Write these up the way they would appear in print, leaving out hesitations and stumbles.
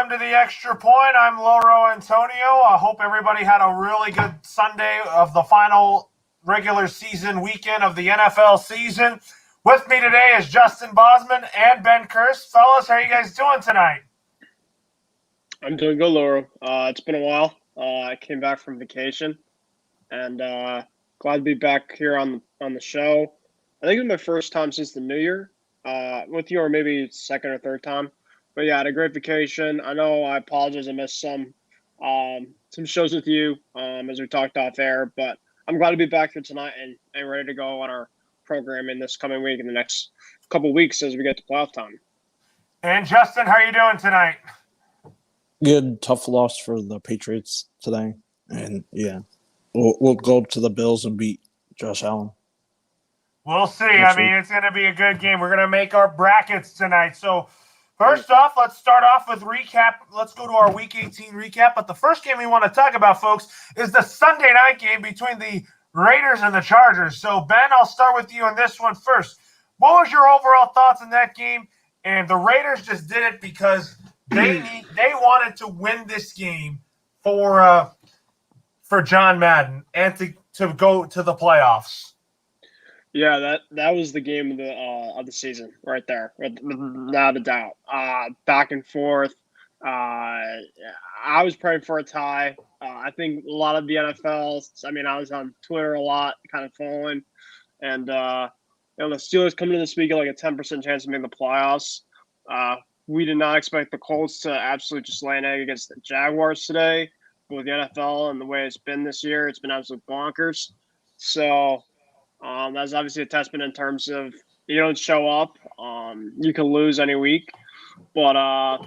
welcome to the Extra Point. I'm Lauro Antonio. I hope everybody had a really good Sunday of the final regular season weekend of the NFL season. With me today is Justin Bosman and Ben Kurse. Fellas, how are you guys doing tonight? I'm doing good, Lauro. It's been a while. I came back from vacation, and glad to be back here on the show. I think it's my first time since the New Year with you, or maybe second or third time. But yeah, I had a great vacation. I know I apologize I missed some shows with you as we talked off air, but I'm glad to be back here tonight and ready to go on our program in this coming week and the next couple weeks as we get to playoff time. And Justin, how are you doing tonight? Good, tough loss for the Patriots today. And yeah, we'll go to the Bills and beat Josh Allen. We'll see. I mean, it's going to be a good game. We're going to make our brackets tonight. So, first off, let's start off with recap. Let's go to our Week 18 recap. But the first game we want to talk about, folks, is the Sunday night game between the Raiders and the Chargers. So, Ben, I'll start with you on this one first. What was your overall thoughts on that game? And the Raiders just did it because they wanted to win this game for John Madden and to go to the playoffs. Yeah, that was the game of the season right there, without a doubt. Back and forth. I was praying for a tie. I think a lot of the NFL. I mean, I was on Twitter a lot, kind of following, and the Steelers coming in this week at like a 10% chance of making the playoffs. We did not expect the Colts to absolutely just lay an egg against the Jaguars today. But with the NFL and the way it's been this year, it's been absolute bonkers. So. That's obviously a testament in terms of you don't show up, you can lose any week. But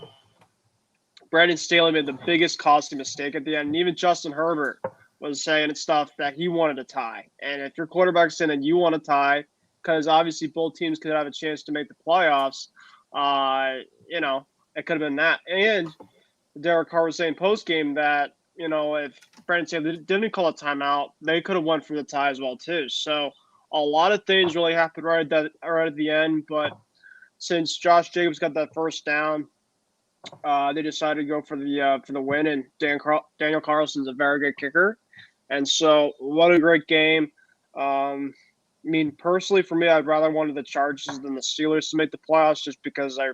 Brandon Staley made the biggest costly mistake at the end. And even Justin Herbert was saying stuff that he wanted to tie. And if your quarterback's saying that you want to tie, because obviously both teams could have a chance to make the playoffs, it could have been that. And Derek Carr was saying post-game that, if Brandon Staley didn't call a timeout, they could have won for the tie as well too. So a lot of things really happened right at the end. But since Josh Jacobs got that first down, they decided to go for the win. And Daniel Carlson's a very good kicker, and so what a great game. I mean, personally, for me, I'd rather one of the Chargers than the Steelers to make the playoffs, just because I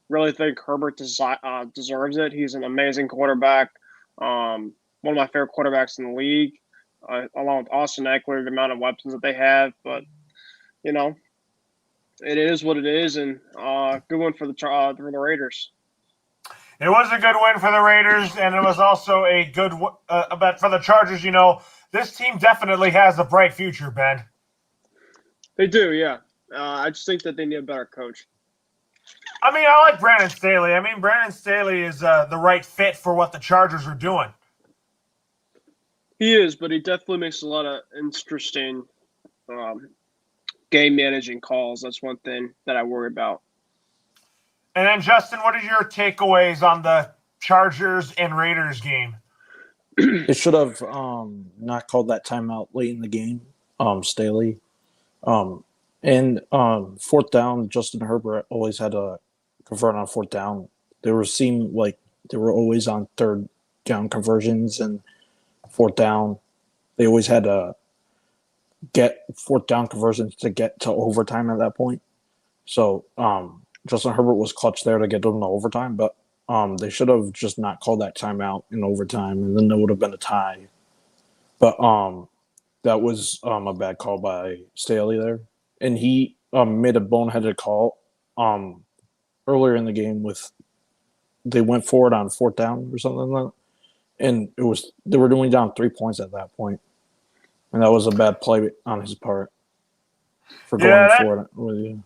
really think Herbert deserves it. He's an amazing quarterback. One of my favorite quarterbacks in the league, along with Austin Eckler, the amount of weapons that they have. But, it is what it is, and good one for the Raiders. It was a good win for the Raiders, and it was also a good bet for the Chargers. This team definitely has a bright future, Ben. They do, yeah. I just think that they need a better coach. I mean, I like Brandon Staley. I mean, Brandon Staley is the right fit for what the Chargers are doing. He is, but he definitely makes a lot of interesting game managing calls. That's one thing that I worry about. And then, Justin, what are your takeaways on the Chargers and Raiders game? They should have not called that timeout late in the game, Staley. And fourth down, Justin Herbert always had to convert on fourth down. Seemed like they were always on third down conversions and fourth down. They always had to get fourth down conversions to get to overtime at that point. So Justin Herbert was clutch there to get them to overtime, but they should have just not called that timeout in overtime, and then there would have been a tie. But that was a bad call by Staley there. And he made a boneheaded call earlier in the game they went forward on fourth down or something like that. And they were only down 3 points at that point. And that was a bad play on his part for going forward with you.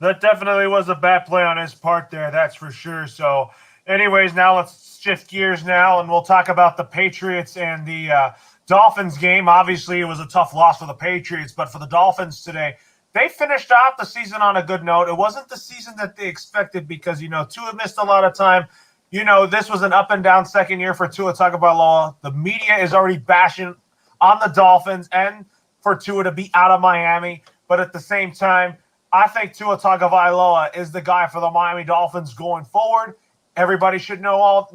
That definitely was a bad play on his part there, that's for sure. So, anyways, now let's shift gears now, and we'll talk about the Patriots and the Dolphins game. Obviously, it was a tough loss for the Patriots, but for the Dolphins today, they finished off the season on a good note. It wasn't the season that they expected because, Tua missed a lot of time. This was an up-and-down second year for Tua Tagovailoa. The media is already bashing on the Dolphins and for Tua to be out of Miami. But at the same time, I think Tua Tagovailoa is the guy for the Miami Dolphins going forward. everybody should know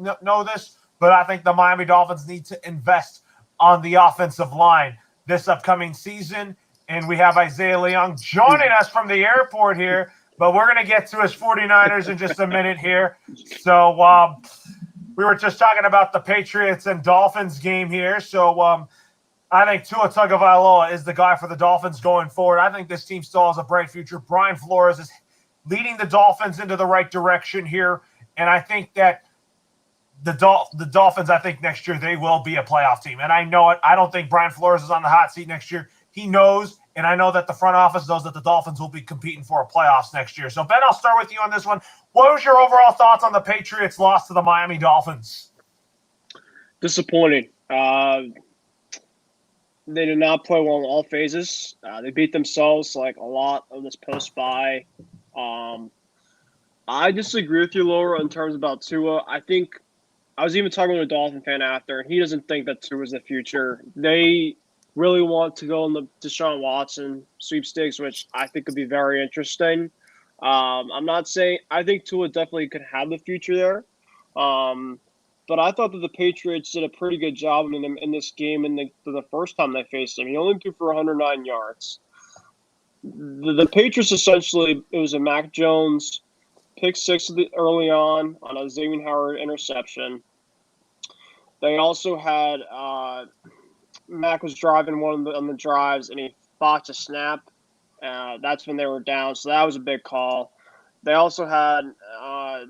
this, but I think the Miami Dolphins need to invest on the offensive line this upcoming season. And we have Isaiah Leung joining us from the airport here, but we're going to get to his 49ers in just a minute here. So we were just talking about the Patriots and Dolphins game here. So I think Tua Tagovailoa is the guy for the Dolphins going forward. I think this team still has a bright future. Brian Flores is leading the Dolphins into the right direction here. And I think that the Dolphins, I think next year they will be a playoff team. And I know it. I don't think Brian Flores is on the hot seat next year. He knows, and I know that the front office knows that the Dolphins will be competing for a playoffs next year. So, Ben, I'll start with you on this one. What was your overall thoughts on the Patriots' loss to the Miami Dolphins? Disappointing. They did not play well in all phases. They beat themselves like a lot of this post-bye. I disagree with you, Laura, in terms about Tua. I think I was even talking to a Dolphin fan after, and he doesn't think that Tua is the future. They really want to go in the Deshaun Watson sweepstakes, which I think could be very interesting. I'm not saying – I think Tua definitely could have the future there. But I thought that the Patriots did a pretty good job in this game the first time they faced him. He only threw for 109 yards. The Patriots essentially, it was a Mac Jones pick six early on a Xavier Howard interception. They also had Mac was driving on the drives, and he botched a snap. That's when they were down, so that was a big call. They also had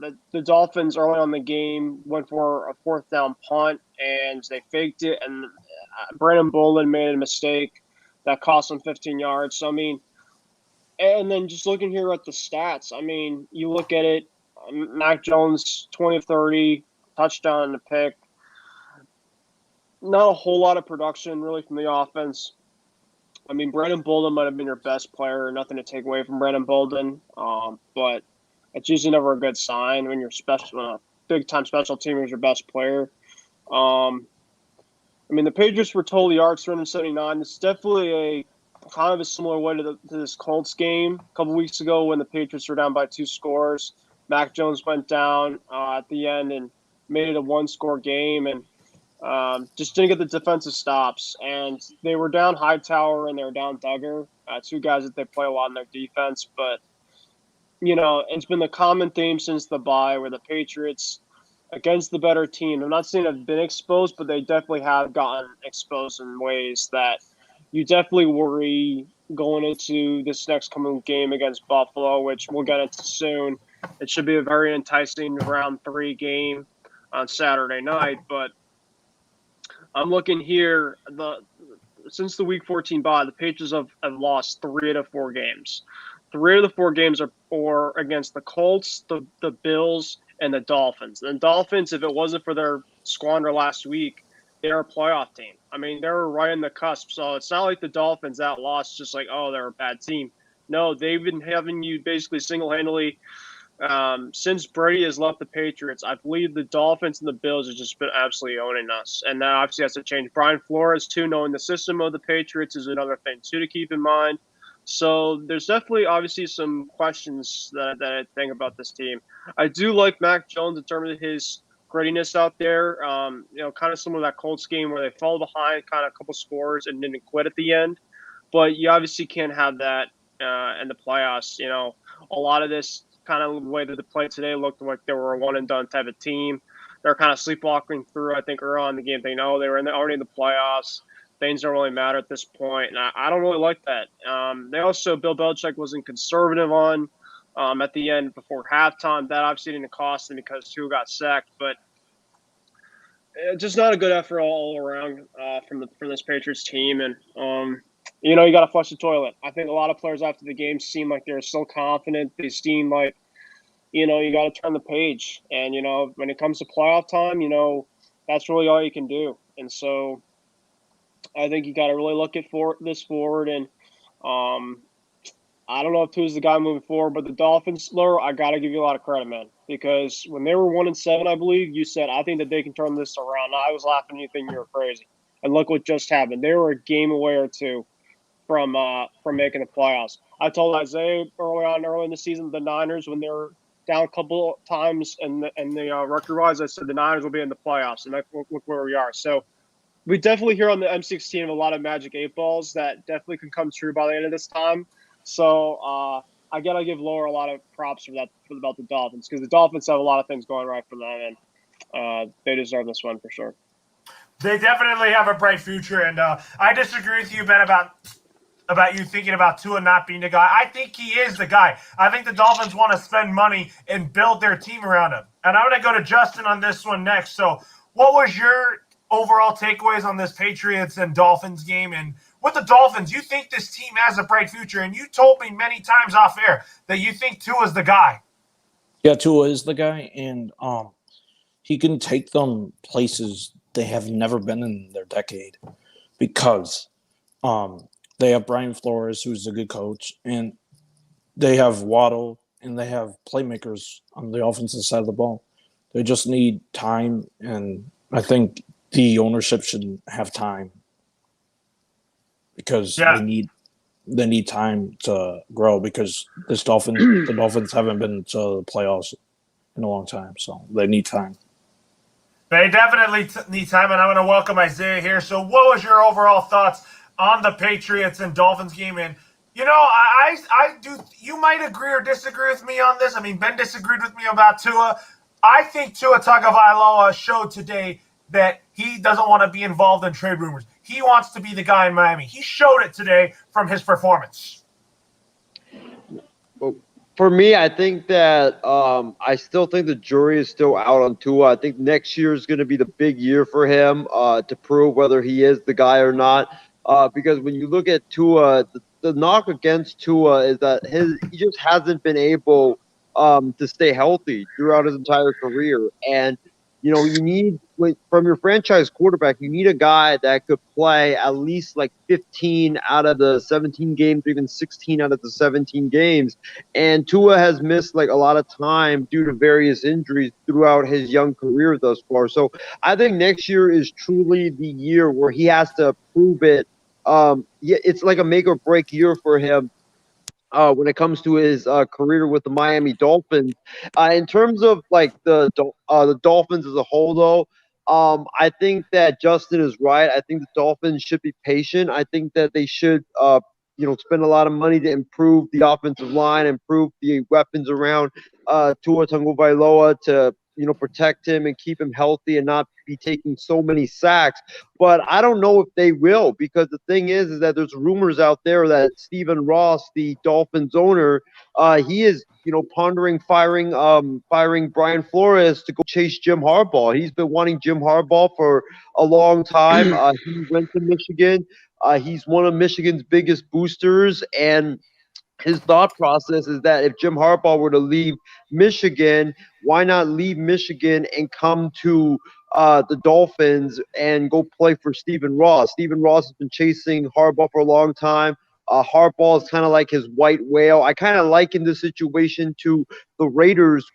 the Dolphins early on the game went for a fourth down punt, and they faked it, and Brandon Bolden made a mistake that cost them 15 yards. So, I mean, and then just looking here at the stats, I mean, you look at it, Mac Jones, 20 of 30, touchdown and a pick. Not a whole lot of production, really, from the offense. I mean, Brandon Bolden might have been your best player. Nothing to take away from Brandon Bolden, but it's usually never a good sign when you're big-time special teamer is your best player. I mean, the Patriots were total yards, 379. It's definitely a kind of a similar way to this Colts game a couple weeks ago when the Patriots were down by 2 scores. Mac Jones went down at the end and made it a 1-score game, and just didn't get the defensive stops. And they were down Hightower and they were down Duggar, 2 guys that they play a lot in their defense. But, you know, it's been the common theme since the bye where the Patriots, against the better team, I'm not saying have been exposed, but they definitely have gotten exposed in ways that you definitely worry going into this next coming game against Buffalo, which we'll get into soon. It should be a very enticing round 3 game on Saturday night, but I'm looking here. Since the Week 14 bye, the Patriots have lost 3 out of 4 games. 3 of the 4 games are against the Colts, the Bills, and the Dolphins. And the Dolphins, if it wasn't for their squander last week, they're a playoff team. I mean, they were right in the cusp. So it's not like the Dolphins that lost just like, oh, they're a bad team. No, they've been having you basically single-handedly since Brady has left the Patriots. I believe the Dolphins and the Bills have just been absolutely owning us. And that obviously has to change. Brian Flores, too, knowing the system of the Patriots is another thing, too, to keep in mind. So there's definitely obviously some questions that I think about this team. I do like Mac Jones in terms of his grittiness out there. You know, kind of similar to that Colts game where they fell behind kind of a couple scores and didn't quit at the end. But you obviously can't have that in the playoffs. You know, a lot of this kind of way that they played today looked like they were a one-and-done type of team. They're kind of sleepwalking through, I think, early on in the game. They know they were already in the playoffs. Things don't really matter at this point, and I don't really like that. They also, Bill Belichick wasn't conservative on at the end before halftime. That obviously didn't cost them because Tua got sacked, but just not a good effort all around from this Patriots team. And you know, you got to flush the toilet. I think a lot of players after the game seem like they're still confident. They seem like, you know, you got to turn the page. And, you know, when it comes to playoff time, you know, that's really all you can do. And so I think you got to really look at this forward. And I don't know if Tua's the guy moving forward, but the Dolphins, Laura, I got to give you a lot of credit, man. Because when they were 1-7, I believe, you said, I think that they can turn this around. I was laughing at you thinking you were crazy. And look what just happened. They were a game away or two from making the playoffs. I told Isaiah early in the season, the Niners, when they were down a couple times, and the record-wise, I said the Niners will be in the playoffs, and look where we are. So we definitely hear on the M16 of a lot of magic 8 balls that definitely can come true by the end of this time. So I gotta give Laura a lot of props for that about the Dolphins, because the Dolphins have a lot of things going right for them, and they deserve this one for sure. They definitely have a bright future, and I disagree with you, Ben, about you thinking about Tua not being the guy. I think he is the guy. I think the Dolphins want to spend money and build their team around him. And I'm going to go to Justin on this one next. So what was your overall takeaways on this Patriots and Dolphins game? And with the Dolphins, you think this team has a bright future, and you told me many times off air that you think Tua's the guy. Yeah, Tua is the guy, and he can take them places they have never been in their decade, because they have Brian Flores, who's a good coach, and they have Waddle, and they have playmakers on the offensive side of the ball. They just need time, and I think the ownership should have time, because they need time to grow, because the Dolphins haven't been to the playoffs in a long time, so they need time. They definitely need time, and I'm going to welcome Isaiah here. So what was your overall thoughts on the Patriots and Dolphins game? And, you know, I do. You might agree or disagree with me on this. I mean, Ben disagreed with me about Tua. I think Tua Tagovailoa showed today that he doesn't want to be involved in trade rumors. He wants to be the guy in Miami. He showed it today from his performance. Well, for me, I think that I still think the jury is still out on Tua. I think next year is going to be the big year for him to prove whether he is the guy or not. Because when you look at Tua, the knock against Tua is that he just hasn't been able to stay healthy throughout his entire career. And, you know, you need, from your franchise quarterback, you need a guy that could play at least like 15 out of the 17 games, or even 16 out of the 17 games. And Tua has missed like a lot of time due to various injuries throughout his young career thus far. So I think next year is truly the year where he has to prove it. It's like a make or break year for him when it comes to his career with the Miami Dolphins. In terms of like the Dolphins as a whole, though, I think that Justin is right. I think the Dolphins should be patient. I think that they should, spend a lot of money to improve the offensive line, improve the weapons around Tua Tagovailoa to, protect him and keep him healthy and not be taking so many sacks. But I don't know if they will, because the thing is that there's rumors out there that Stephen Ross, the Dolphins owner, he is, pondering firing Brian Flores to go chase Jim Harbaugh. He's been wanting Jim Harbaugh for a long time. He went to Michigan. He's one of Michigan's biggest boosters, and his thought process is that if Jim Harbaugh were to leave Michigan, why not leave Michigan and come to the Dolphins and go play for Stephen Ross? Stephen Ross has been chasing Harbaugh for a long time. Harbaugh is kind of like his white whale. I kind of liken this situation to the Raiders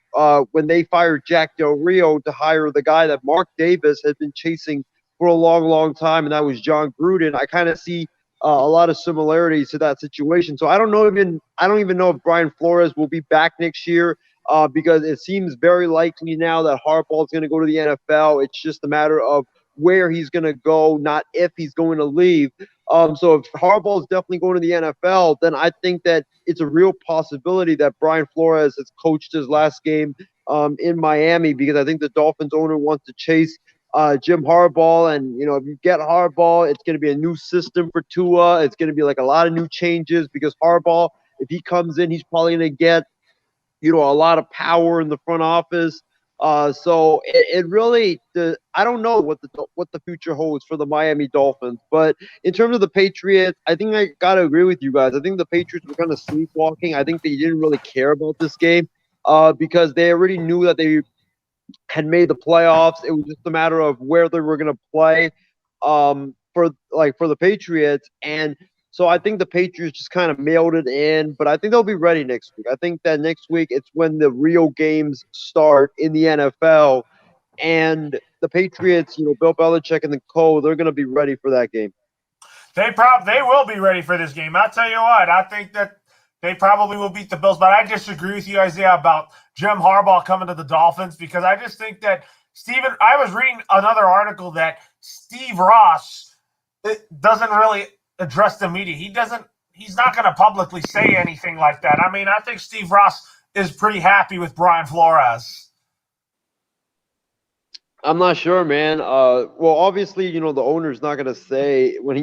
when they fired Jack Del Rio to hire the guy that Mark Davis had been chasing for a long, long time, and that was John Gruden. I kind of see a lot of similarities to that situation. So I don't even know if Brian Flores will be back next year because it seems very likely now that Harbaugh is going to go to the NFL. It's just a matter of where he's going to go, not if he's going to leave. So if Harbaugh is definitely going to the NFL, then I think that it's a real possibility that Brian Flores has coached his last game in Miami, because I think the Dolphins owner wants to chase Jim Harbaugh. And, if you get Harbaugh, it's going to be a new system for Tua. It's going to be like a lot of new changes, because Harbaugh, if he comes in, he's probably going to get, a lot of power in the front office. So it really, I don't know what the future holds for the Miami Dolphins. But in terms of the Patriots, I think I got to agree with you guys. I think the Patriots were kind of sleepwalking. I think they didn't really care about this game because they already knew that they had made the playoffs. It was just a matter of where they were going to play for the Patriots. And so I think the Patriots just kind of mailed it in, but I think they'll be ready next week. I think that next week it's when the real games start in the NFL, and the Patriots, Bill Belichick and the co, they're going to be ready for that game. They will be ready for this game. I'll tell you what, I think that they probably will beat the Bills. But I disagree with you, Isaiah, about Jim Harbaugh coming to the Dolphins because I just think that I was reading another article that Steve Ross doesn't really address the media. He's not going to publicly say anything like that. I mean, I think Steve Ross is pretty happy with Brian Flores. I'm not sure, man. Well, obviously, the owner's not gonna say when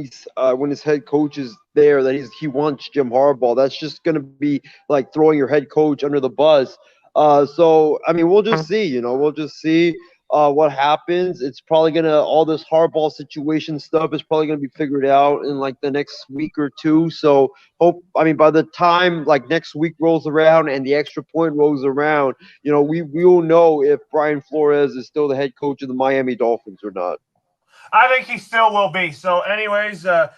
his head coach is there that he wants Jim Harbaugh. That's just gonna be like throwing your head coach under the bus. So I mean, we'll just see. We'll just see what happens. It's probably all this Harbaugh situation stuff is probably gonna be figured out in like the next week or two. So by the time like next week rolls around and the extra point rolls around, we will know if Brian Flores is still the head coach of the Miami Dolphins or not. I think he still will be. So anyways, with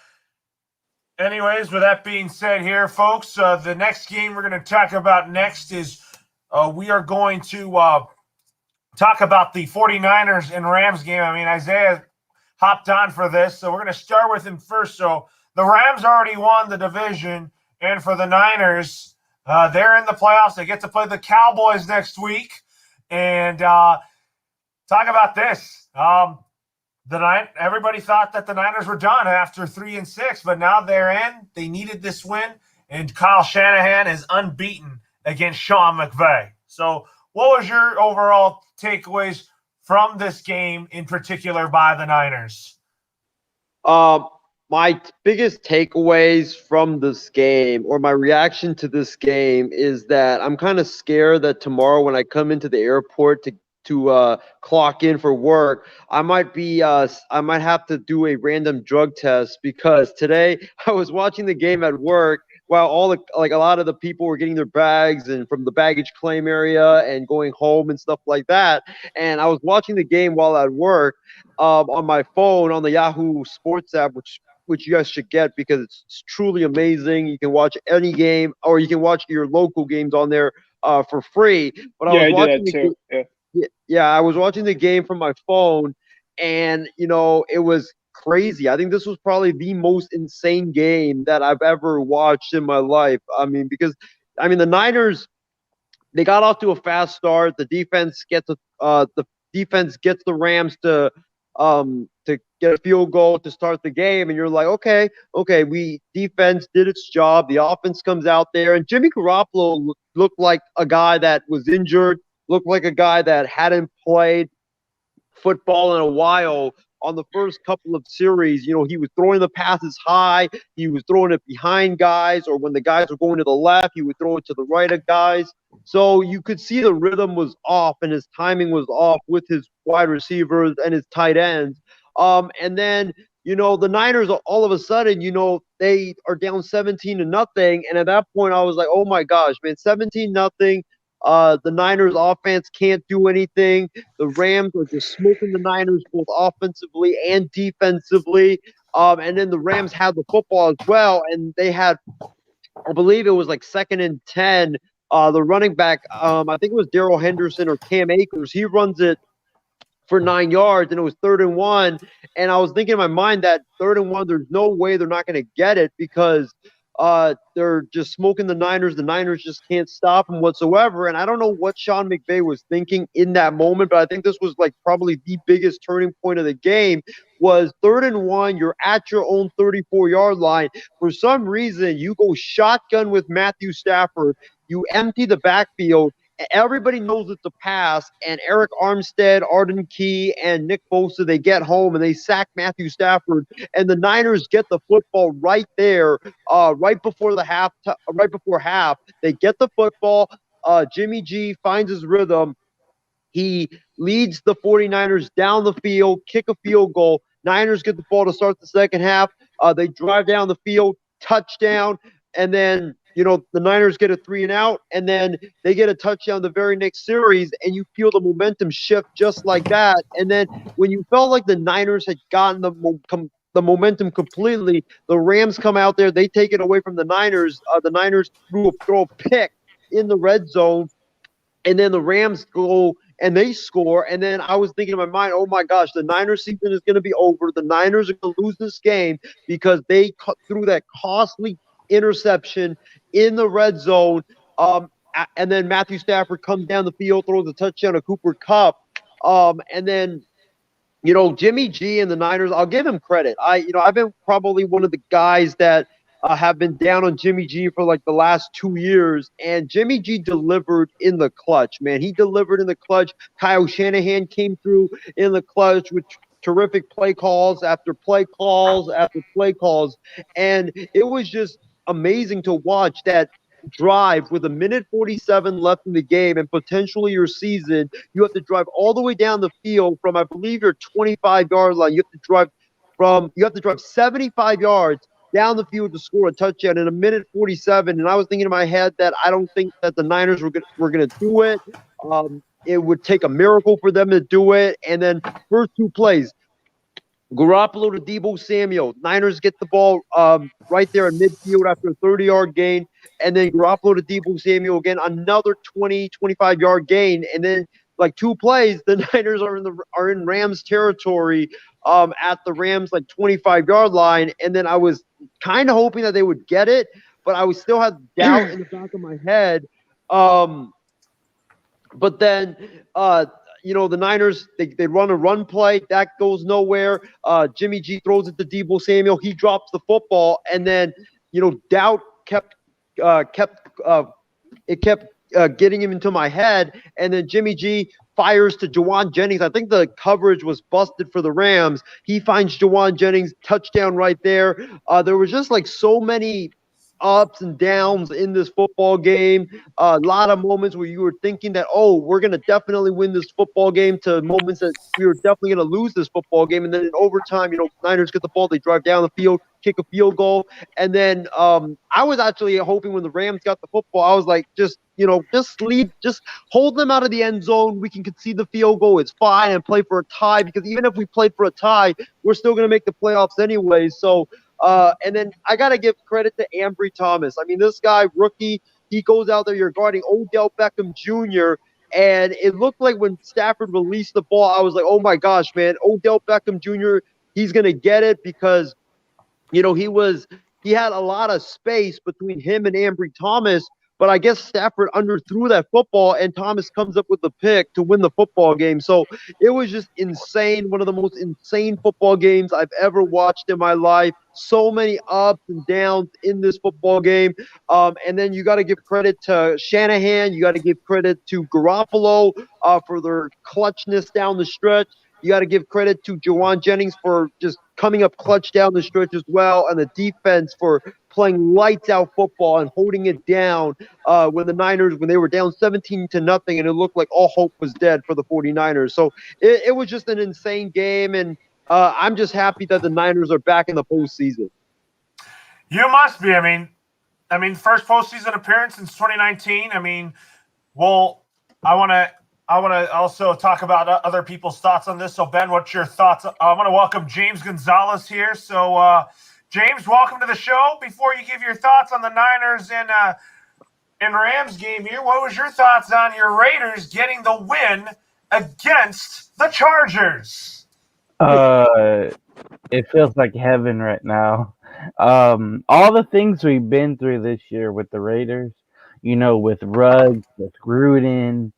that being said here, folks, the next game we're going to talk about next is we are going to talk about the 49ers and Rams game. I mean, Isaiah hopped on for this, so we're going to start with him first. So the Rams already won the division, and for the Niners, they're in the playoffs. They get to play the Cowboys next week. And talk about this. Everybody thought that the Niners were done after 3-6, but now they're in. They needed this win, and Kyle Shanahan is unbeaten against Sean McVay. So what was your overall takeaways from this game, in particular by the Niners? My biggest takeaways from this game, or my reaction to this game, is that I'm kind of scared that tomorrow when I come into the airport to clock in for work, I might have to do a random drug test, because today I was watching the game at work while a lot of the people were getting their bags and from the baggage claim area and going home and stuff like that. And I was watching the game while at work on my phone on the Yahoo Sports app, which you guys should get because it's truly amazing. You can watch any game, or you can watch your local games on there for free. But I was watching the game. Yeah, I was watching the game from my phone, and it was crazy. I think this was probably the most insane game that I've ever watched in my life. I mean, because the Niners, they got off to a fast start. The defense gets the Rams to get a field goal to start the game, and you're like, okay, defense did its job. The offense comes out there, and Jimmy Garoppolo looked like a guy that was injured. Looked like a guy that hadn't played football in a while. On the first couple of series, he was throwing the passes high. He was throwing it behind guys, or when the guys were going to the left, he would throw it to the right of guys. So you could see the rhythm was off and his timing was off with his wide receivers and his tight ends. And then, the Niners, all of a sudden, they are down 17-0. And at that point, I was like, oh my gosh, man, 17-0. The Niners offense can't do anything. The Rams are just smoking the Niners both offensively and defensively. And then the Rams had the football as well, and they had, I believe it was like 2nd and 10. The running back, I think it was Darrell Henderson or Cam Akers, he runs it for 9 yards, and it was 3rd and 1. And I was thinking in my mind that 3rd and 1, there's no way they're not going to get it, because they're just smoking the Niners. The Niners just can't stop them whatsoever. And I don't know what Sean McVay was thinking in that moment, but I think this was like probably the biggest turning point of the game. Was 3rd and 1, you're at your own 34-yard line. For some reason, you go shotgun with Matthew Stafford. You empty the backfield. Everybody knows it's a pass, and Eric Armstead, Arden Key, and Nick Bosa, they get home and they sack Matthew Stafford, and the Niners get the football right there, right before half. They get the football. Jimmy G finds his rhythm. He leads the 49ers down the field, kick a field goal. Niners get the ball to start the second half. They drive down the field, touchdown, and then the Niners get a 3-and-out, and then they get a touchdown the very next series, and you feel the momentum shift just like that. And then when you felt like the Niners had gotten the momentum completely, the Rams come out there, they take it away from the Niners. The Niners throw a pick in the red zone, and then the Rams go and they score. And then I was thinking in my mind, oh my gosh, the Niners season is going to be over. The Niners are going to lose this game because they threw that costly interception in the red zone. And then Matthew Stafford comes down the field, throws a touchdown to Cooper Kupp. And then, Jimmy G and the Niners, I'll give him credit. I've been probably one of the guys that have been down on Jimmy G for like the last 2 years, and Jimmy G delivered in the clutch, man. He delivered in the clutch. Kyle Shanahan came through in the clutch with terrific play calls after play calls after play calls, and it was just amazing to watch that drive with 1:47 left in the game and potentially your season. You have to drive all the way down the field from, I believe, your 25-yard line. You have to drive 75 yards down the field to score a touchdown in 1:47. And I was thinking in my head that I don't think that the Niners were going to do it. It would take a miracle for them to do it. And then first 2 plays, Garoppolo to Deebo Samuel. Niners get the ball right there in midfield after a 30-yard gain. And then Garoppolo to Deebo Samuel again, another 20, 25-yard gain. And then like 2 plays, the Niners are in Rams territory at the Rams like 25-yard line. And then I was kind of hoping that they would get it, but I still had doubt in the back of my head. But then the Niners, they run a run play. That goes nowhere. Jimmy G throws it to Deebo Samuel. He drops the football. And then, doubt kept getting him into my head. And then Jimmy G fires to Jawan Jennings. I think the coverage was busted for the Rams. He finds Jawan Jennings, touchdown right there. There was just like so many ups and downs in this football game. A lot of moments where you were thinking that, we're going to definitely win this football game, to moments that we were definitely going to lose this football game. And then in overtime, Niners get the ball, they drive down the field, kick a field goal. And then I was actually hoping when the Rams got the football, I was like, just hold them out of the end zone. We can concede the field goal. It's fine, and play for a tie, because even if we played for a tie, we're still going to make the playoffs anyway. So, and then I got to give credit to Ambry Thomas. I mean, this guy, rookie, he goes out there, you're guarding Odell Beckham Jr., and it looked like when Stafford released the ball, I was like, oh my gosh, man, Odell Beckham Jr., he's going to get it, because, he had a lot of space between him and Ambry Thomas. But I guess Stafford underthrew that football, and Thomas comes up with the pick to win the football game. So it was just insane. One of the most insane football games I've ever watched in my life. So many ups and downs in this football game. And then you got to give credit to Shanahan. You got to give credit to Garoppolo for their clutchness down the stretch. You got to give credit to Jawan Jennings for just coming up clutch down the stretch as well, and the defense for playing lights out football and holding it down when the Niners, when they were down 17-0, and it looked like all hope was dead for the 49ers. So it was just an insane game, and I'm just happy that the Niners are back in the postseason. You must be. I mean, first postseason appearance since 2019. I want to also talk about other people's thoughts on this. So, Ben, what's your thoughts? I want to welcome James Gonzalez here. So, James, welcome to the show. Before you give your thoughts on the Niners and Rams game here, what was your thoughts on your Raiders getting the win against the Chargers? It feels like heaven right now. All the things we've been through this year with the Raiders, with Ruggs, with Gruden,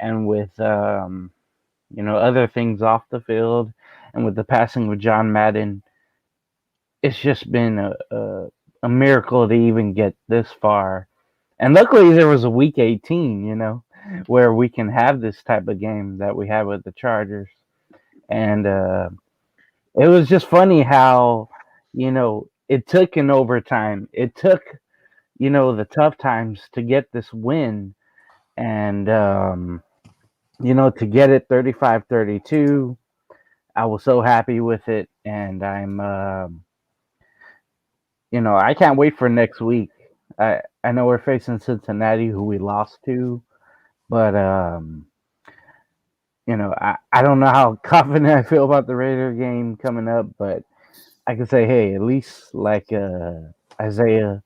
and with other things off the field, and with the passing of John Madden, it's just been a miracle to even get this far. And luckily there was a week 18, where we can have this type of game that we have with the Chargers. And it was just funny how, it took an overtime. It took, the tough times to get this win. And, to get it 35-32, I was so happy with it. And I'm, I can't wait for next week. I know we're facing Cincinnati, who we lost to, but, I don't know how confident I feel about the Raider game coming up, but I can say, hey, at least like Isaiah,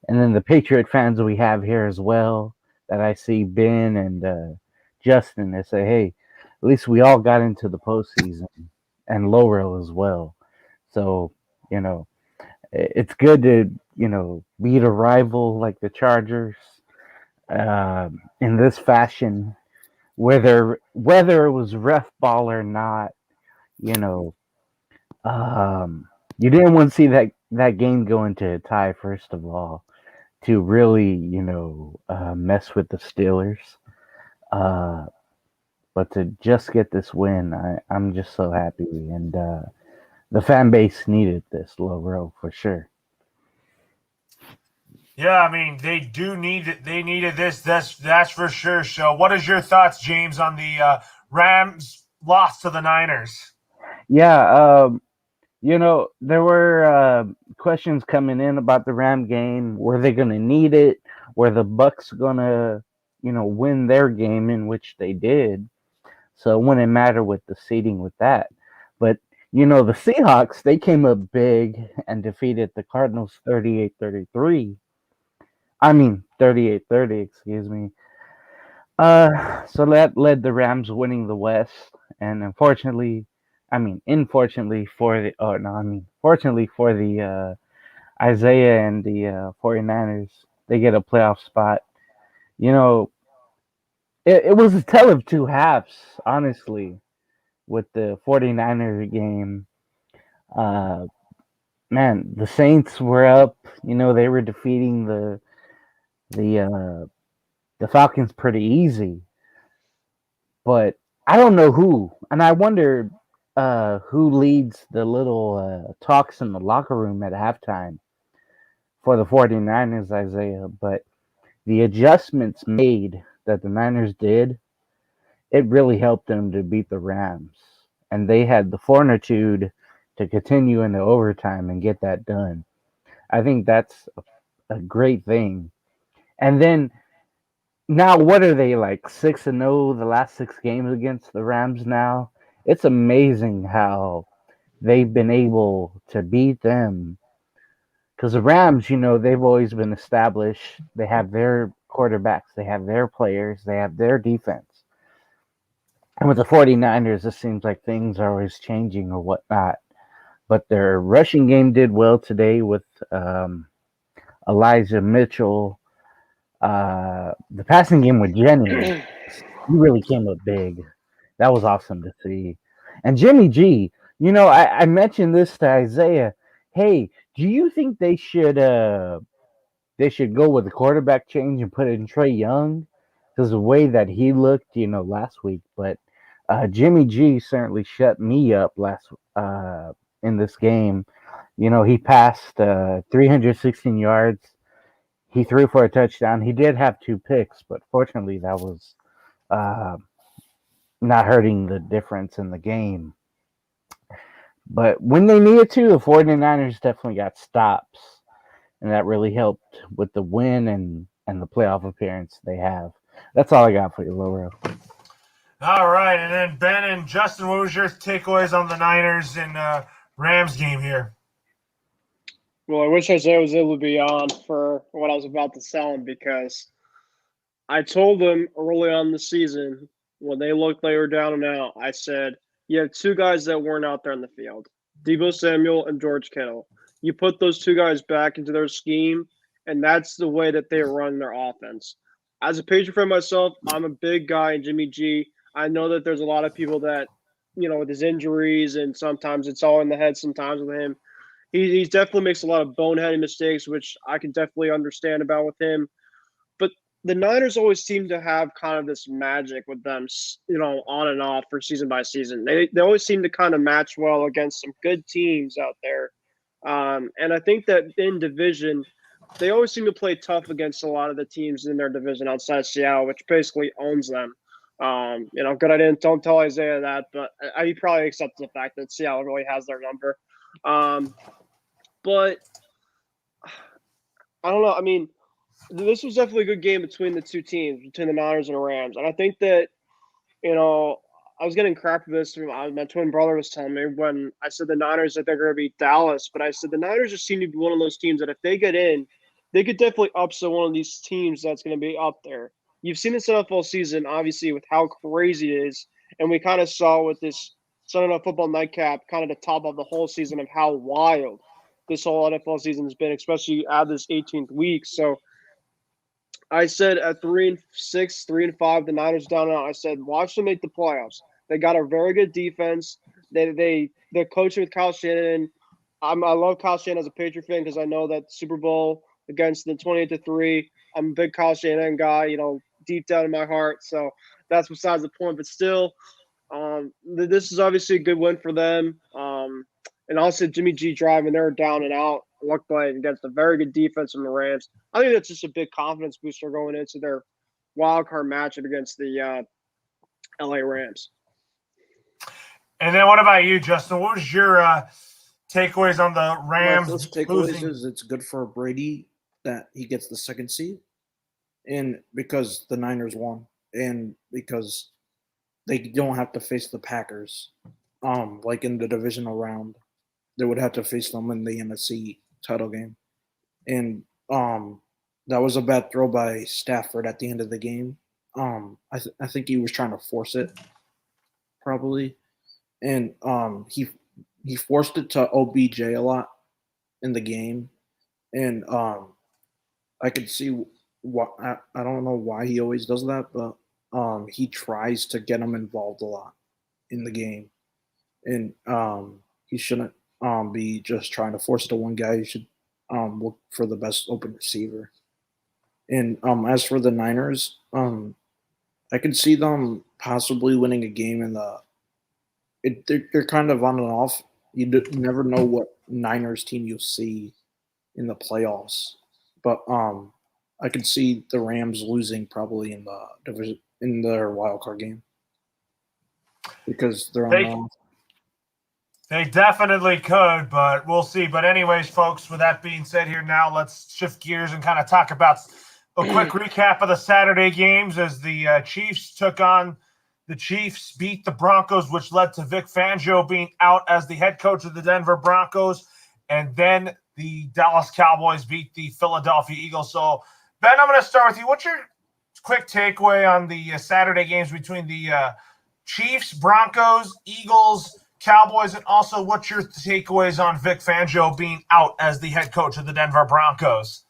and then the Patriot fans we have here as well, that I see Ben and Justin, they say, hey, at least we all got into the postseason, and Laurel as well. So, it's good to, beat a rival like the Chargers in this fashion, whether it was ref ball or not, you know, you didn't want to see that game go into a tie. First of all, to really mess with the Steelers, but to just get this win, I'm just so happy, and the fan base needed this low row for sure. Yeah, I mean they do need it. They needed this. That's for sure. So, what is your thoughts, James, on the Rams loss to the Niners? Yeah, there were questions coming in about the Ram game. Were they going to need it? Were the Bucks going to, win their game, in which they did? So it wouldn't matter with the seeding with that. But, the Seahawks, they came up big and defeated the Cardinals 38-33. I mean, 38-30, excuse me. So that led the Rams winning the West. And unfortunately for the Isaiah and the 49ers, they get a playoff spot. It was a tale of two halves, honestly, with the 49ers game. Man, the Saints were up. They were defeating the Falcons pretty easy. But I don't know who. And I wonder who leads the little talks in the locker room at halftime for the 49ers, Isaiah. But the adjustments made that the Niners did, it really helped them to beat the Rams. And they had the fortitude to continue into overtime and get that done. I think that's a great thing. And then now, what are they, like 6-0 the last 6 games against the Rams now? It's amazing how they've been able to beat them. Because the Rams, they've always been established. They have their quarterbacks, they have their players, they have their defense. And with the 49ers, it seems like things are always changing or whatnot. But their rushing game did well today with Elijah Mitchell. The passing game with Jennings, he really came up big. That was awesome to see. And Jimmy G, I mentioned this to Isaiah. Hey, do you think they should go with the quarterback change and put in Trey Young? Because the way that he looked, last week. But Jimmy G certainly shut me up in this game. He passed 316 yards. He threw for a touchdown. He did have 2 picks, but fortunately that was not hurting the difference in the game. But when they needed to, the 49ers definitely got stops, and that really helped with the win and the playoff appearance they have. That's all I got for you, Laura. All right, and then Ben and Justin, what was your takeaways on the Niners and Rams game here? Well, I wish Isaiah was able to be on for what I was about to tell him, because I told him early on in the season when they looked they were down and out, I said, you have 2 guys that weren't out there in the field, Deebo Samuel and George Kittle. You put those 2 guys back into their scheme, and that's the way that they run their offense. As a Patriot fan myself, I'm a big guy in Jimmy G. I know that there's a lot of people that, with his injuries, and sometimes it's all in the head sometimes with him. He definitely makes a lot of boneheaded mistakes, which I can definitely understand about with him. But the Niners always seem to have kind of this magic with them, on and off for season by season. They always seem to kind of match well against some good teams out there. And I think that in division, they always seem to play tough against a lot of the teams in their division outside Seattle, which basically owns them. Good I don't tell Isaiah that, but he probably accepts the fact that Seattle really has their number. But I don't know. I mean, this was definitely a good game between the 2 teams, between the Niners and the Rams. And I think that, I was getting crap for this. My twin brother was telling me when I said the Niners that they're going to beat Dallas, but I said the Niners just seem to be one of those teams that if they get in, they could definitely upset one of these teams that's going to be up there. You've seen this NFL season, obviously, with how crazy it is. And we kind of saw with this Sunday Night Football nightcap, kind of the top of the whole season of how wild this whole NFL season has been, especially out of this 18th week. So I said at 3-6, 3-5, the Niners down and out. I said, watch them make the playoffs. They got a very good defense. They're coaching with Kyle Shanahan. I love Kyle Shanahan as a Patriot fan because I know that Super Bowl against the 28-3. I'm a big Kyle Shanahan guy, deep down in my heart. So that's besides the point. But still, this is obviously a good win for them. And also Jimmy G driving, they're down and out. Looked like against a very good defense from the Rams. I think that's just a big confidence booster going into their wild card matchup against the LA Rams. And then what about you, Justin? What was your takeaways on the Rams My first takeaways losing? is it's good for Brady that he gets the second seed, and because the Niners won, and because they don't have to face the Packers, like in the divisional round, they would have to face them in the NFC title game, and that was a bad throw by Stafford at the end of the game. I think he was trying to force it, probably, and he forced it to OBJ a lot in the game, and I could see why. I don't know why he always does that, but he tries to get him involved a lot in the game, and he shouldn't be just trying to force it to one guy. He should look for the best open receiver. And as for the Niners, I could see them possibly winning a game in the. They're kind of on and off. You never know what Niners team you'll see in the playoffs, but I could see the Rams losing probably in the division in their wild card game because they're on and off. They definitely could, but we'll see. But anyways, folks, with that being said here now, let's shift gears and kind of talk about a quick recap of the Saturday games as the Chiefs took on the Chiefs, beat the Broncos, which led to Vic Fangio being out as the head coach of the Denver Broncos. And then the Dallas Cowboys beat the Philadelphia Eagles. So, Ben, I'm going to start with you. What's your quick takeaway on the Saturday games between the Chiefs, Broncos, Eagles, Cowboys, and also what's your takeaways on Vic Fangio being out as the head coach of the Denver Broncos?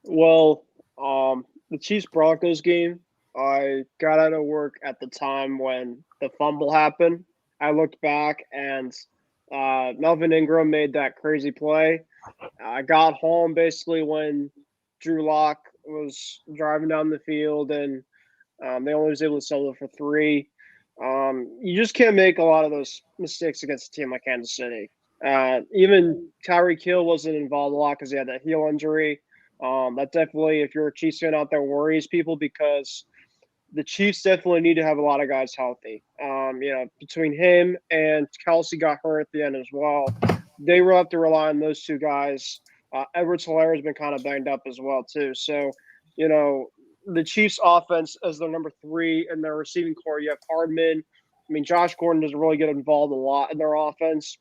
Well, the Chiefs-Broncos game, I got out of work at the time when the fumble happened. I looked back and Melvin Ingram made that crazy play. I got home basically when Drew Lock was driving down the field and they only was able to settle it for 3. You just can't make a lot of those mistakes against a team like Kansas City. Even Tyreek Hill wasn't involved a lot because he had that heel injury. That definitely, if you're a Chiefs fan out there, worries people because the Chiefs definitely need to have a lot of guys healthy. Between him and Kelsey got hurt at the end as well. They will have to rely on those two guys. Edwards-Helaire has been kind of banged up as well too. So, the Chiefs offense as their number 3 in their receiving core, you have Hardman. I mean, Josh Gordon doesn't really get involved a lot in their offense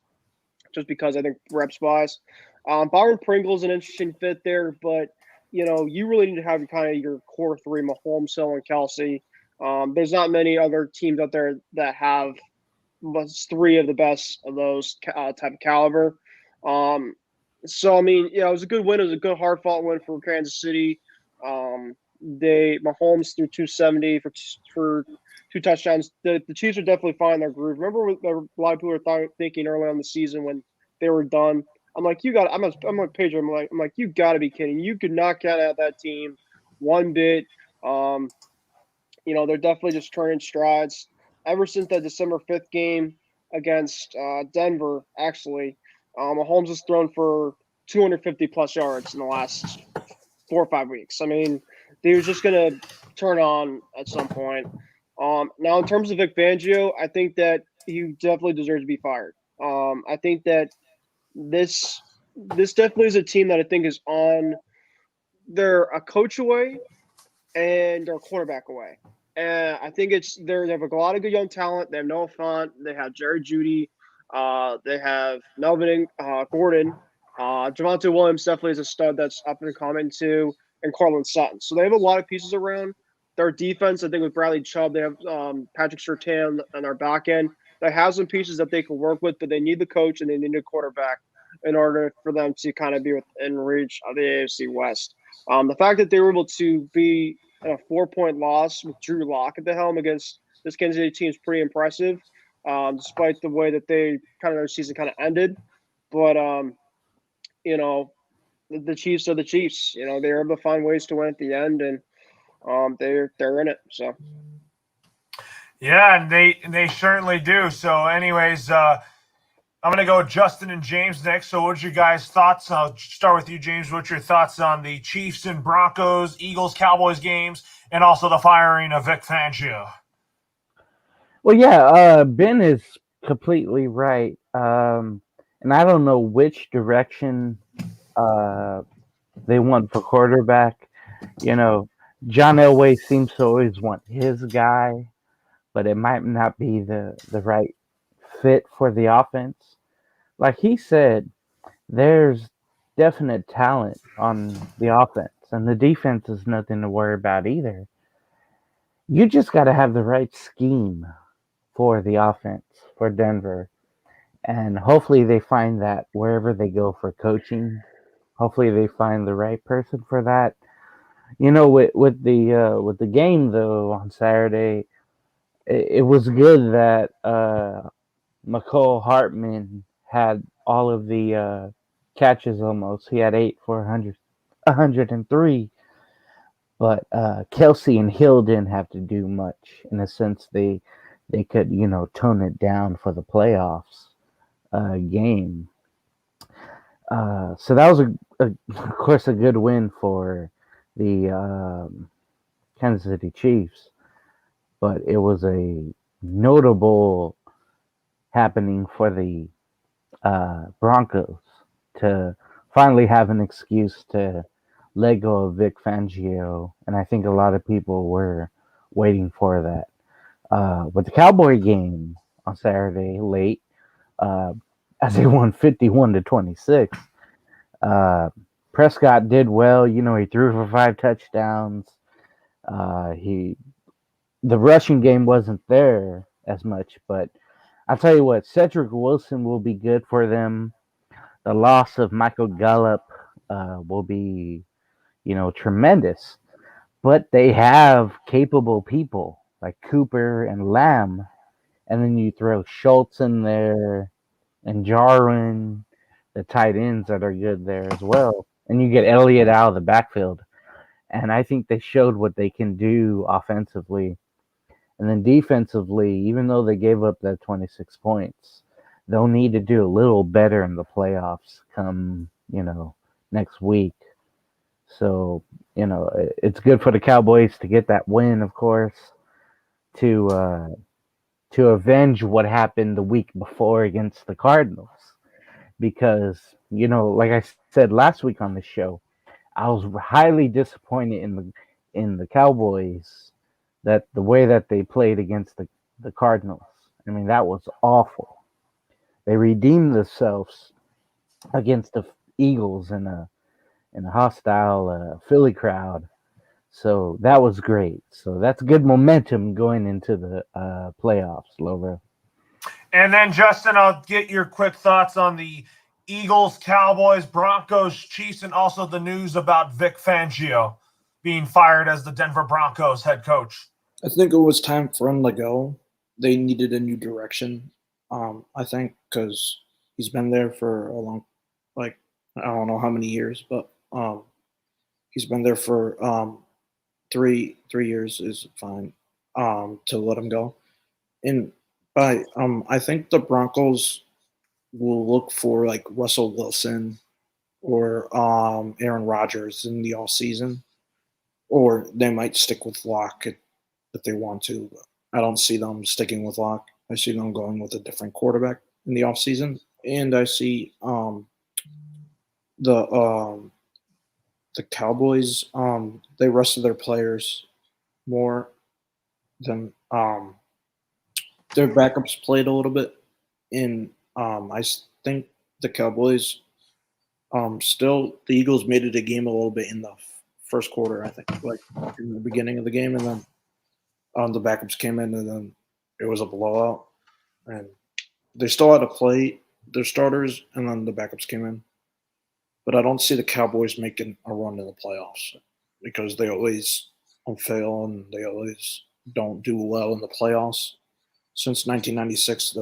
just because I think reps wise. Byron Pringle's an interesting fit there, but you really need to have kind of your core 3, Mahomes, Hill, and Kelsey. There's not many other teams out there that have 3 of the best of those type of caliber. So, I mean, it was a good win. It was a good hard-fought win for Kansas City. Mahomes threw 270 for 2 touchdowns. The Chiefs are definitely finding their groove. Remember, a lot of people were thinking early on in the season when they were done. I'm like, I'm like Pedro. I'm like, you got to be kidding! You could not count out that team one bit. They're definitely just turning strides. Ever since that December 5th game against Denver, actually, Mahomes has thrown for 250 plus yards in the last 4 or 5 weeks. I mean, they were just going to turn on at some point. Now, in terms of Vic Fangio, I think that he definitely deserves to be fired. I think that this definitely is a team that I think is on they're a coach away and they're a quarterback away. And I think they have a lot of good young talent. They have Noah Fant. They have Jerry Jeudy. They have Melvin Gordon. Javonte Williams definitely is a stud that's up and coming too, and Cortland Sutton. So they have a lot of pieces around. Their defense, I think with Bradley Chubb, they have Patrick Surtain on their back end. They have some pieces that they can work with, but they need the coach and they need a quarterback. in order for them to kind of be within reach of the AFC West. The fact that they were able to be in a 4-point loss with Drew Lock at the helm against this Kansas City team is pretty impressive, despite the way that their season kind of ended. But the Chiefs are the Chiefs. They're able to find ways to win at the end, and they're in it. So. Yeah, and they certainly do. So, anyways, I'm going to go with Justin and James next. So, what's your guys' thoughts? I'll start with you, James. What's your thoughts on the Chiefs and Broncos, Eagles, Cowboys games, and also the firing of Vic Fangio? Well, yeah, Ben is completely right. And I don't know which direction they want for quarterback. John Elway seems to always want his guy, but it might not be the right fit for the offense. Like he said, there's definite talent on the offense, and the defense is nothing to worry about either. You just got to have the right scheme for the offense for Denver, and hopefully they find that wherever they go for coaching. Hopefully they find the right person for that. With the game though on Saturday, it was good that McCole Hartman had all of the catches almost. He had 8 for 103. But Kelsey and Hill didn't have to do much. In a sense, they could, tone it down for the playoffs game. So that was, of course, a good win for the Kansas City Chiefs. But it was a notable happening for the Broncos to finally have an excuse to let go of Vic Fangio, and I think a lot of people were waiting for that. With the Cowboy game on Saturday late, as they won 51-26, Prescott did well. He threw for 5 touchdowns. The rushing game wasn't there as much, but I'll tell you what, Cedric Wilson will be good for them. The loss of Michael Gallup will be, tremendous. But they have capable people like Cooper and Lamb, and then you throw Schultz in there and Jarwin, the tight ends that are good there as well, and you get Elliott out of the backfield. And I think they showed what they can do offensively. And then defensively, even though they gave up that 26 points, they'll need to do a little better in the playoffs come, next week. So, it's good for the Cowboys to get that win, of course, to avenge what happened the week before against the Cardinals. Because, like I said last week on the show, I was highly disappointed in the Cowboys, that the way that they played against the Cardinals. I mean, that was awful. They redeemed themselves against the Eagles in a hostile Philly crowd. So that was great. So that's good momentum going into the playoffs, Lover. And then, Justin, I'll get your quick thoughts on the Eagles, Cowboys, Broncos, Chiefs, and also the news about Vic Fangio being fired as the Denver Broncos head coach. I think it was time for him to go. They needed a new direction. I think because he's been there for a long, I don't know how many years, but he's been there for 3 years is fine to let him go. And I think the Broncos will look for like Russell Wilson or Aaron Rodgers in the offseason, or they might stick with Locke if they want to. But I don't see them sticking with Locke. I see them going with a different quarterback in the offseason. And I see the Cowboys, they rested their players more than their backups played a little bit. And I think the Cowboys still, the Eagles made it a game a little bit in the first quarter, I think, like in the beginning of the game. And then the backups came in, and then it was a blowout. And they still had to play their starters, and then the backups came in. But I don't see the Cowboys making a run in the playoffs because they always fail and they always don't do well in the playoffs. Since 1996,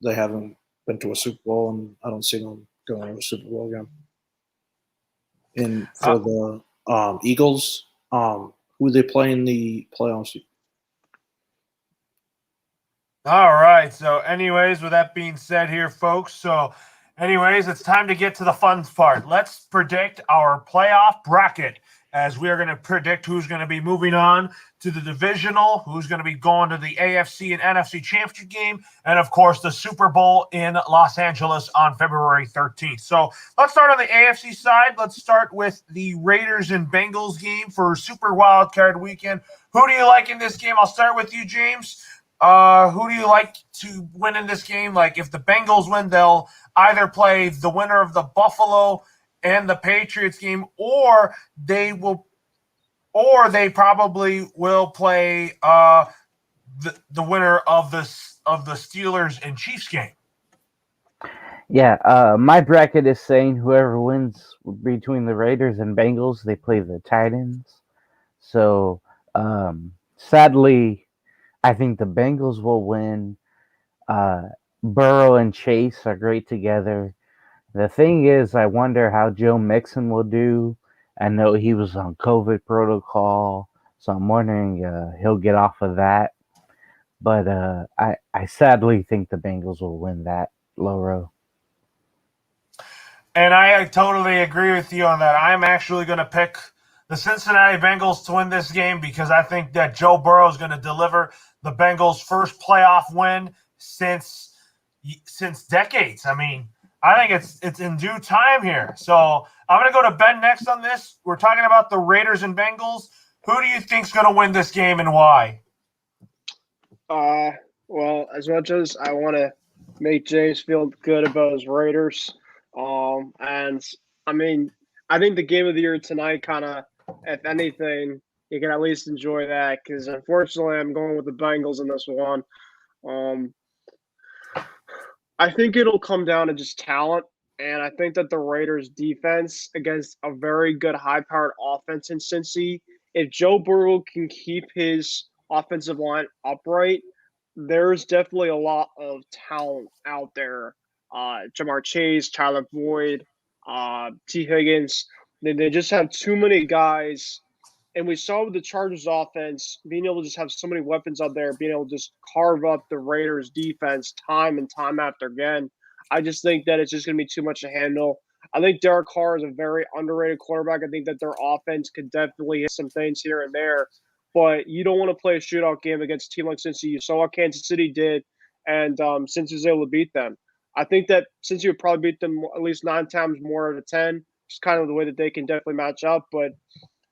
they haven't been to a Super Bowl, and I don't see them going to a Super Bowl again. And for the Eagles, who they play in the playoffs? All right. So, anyways, with that being said here, folks, it's time to get to the fun part. Let's predict our playoff bracket as we are going to predict who's going to be moving on to the divisional, who's going to be going to the AFC and NFC championship game, and, of course, the Super Bowl in Los Angeles on February 13th. So let's start on the AFC side. Let's start with the Raiders and Bengals game for Super Wildcard Weekend. Who do you like in this game? I'll start with you, James. Who do you like to win in this game? Like, if the Bengals win, they'll either play the winner of the Buffalo and the Patriots game, or they probably will play the winner of the Steelers and Chiefs game. Yeah, my bracket is saying whoever wins between the Raiders and Bengals, they play the Titans. So, sadly, I think the Bengals will win. Burrow and Chase are great together. The thing is, I wonder how Joe Mixon will do. I know he was on COVID protocol, so I'm wondering he'll get off of that. But I sadly think the Bengals will win that, Loro. And I totally agree with you on that. I'm actually going to pick the Cincinnati Bengals to win this game because I think that Joe Burrow is going to deliver the Bengals' first playoff win since decades. I mean, I think it's in due time here. So I'm going to go to Ben next on this. We're talking about the Raiders and Bengals. Who do you think's going to win this game and why? Well, as much as I want to make James feel good about his Raiders, and I mean, I think the game of the year tonight kind of, if anything, you can at least enjoy that because unfortunately I'm going with the Bengals in this one. I think it'll come down to just talent, and I think that the Raiders' defense against a very good high-powered offense in Cincy, if Joe Burrow can keep his offensive line upright, there's definitely a lot of talent out there. Jamar Chase, Tyler Boyd, T. Higgins. They just have too many guys. And we saw with the Chargers offense, being able to just have so many weapons out there, being able to just carve up the Raiders defense time and time after again. I just think that it's just going to be too much to handle. I think Derek Carr is a very underrated quarterback. I think that their offense could definitely hit some things here and there. But you don't want to play a shootout game against a team like Cincy. You saw what Kansas City did, and Cincy was able to beat them. I think that Cincy would probably beat them at least 9 times more out of 10. It's kind of the way that they can definitely match up. But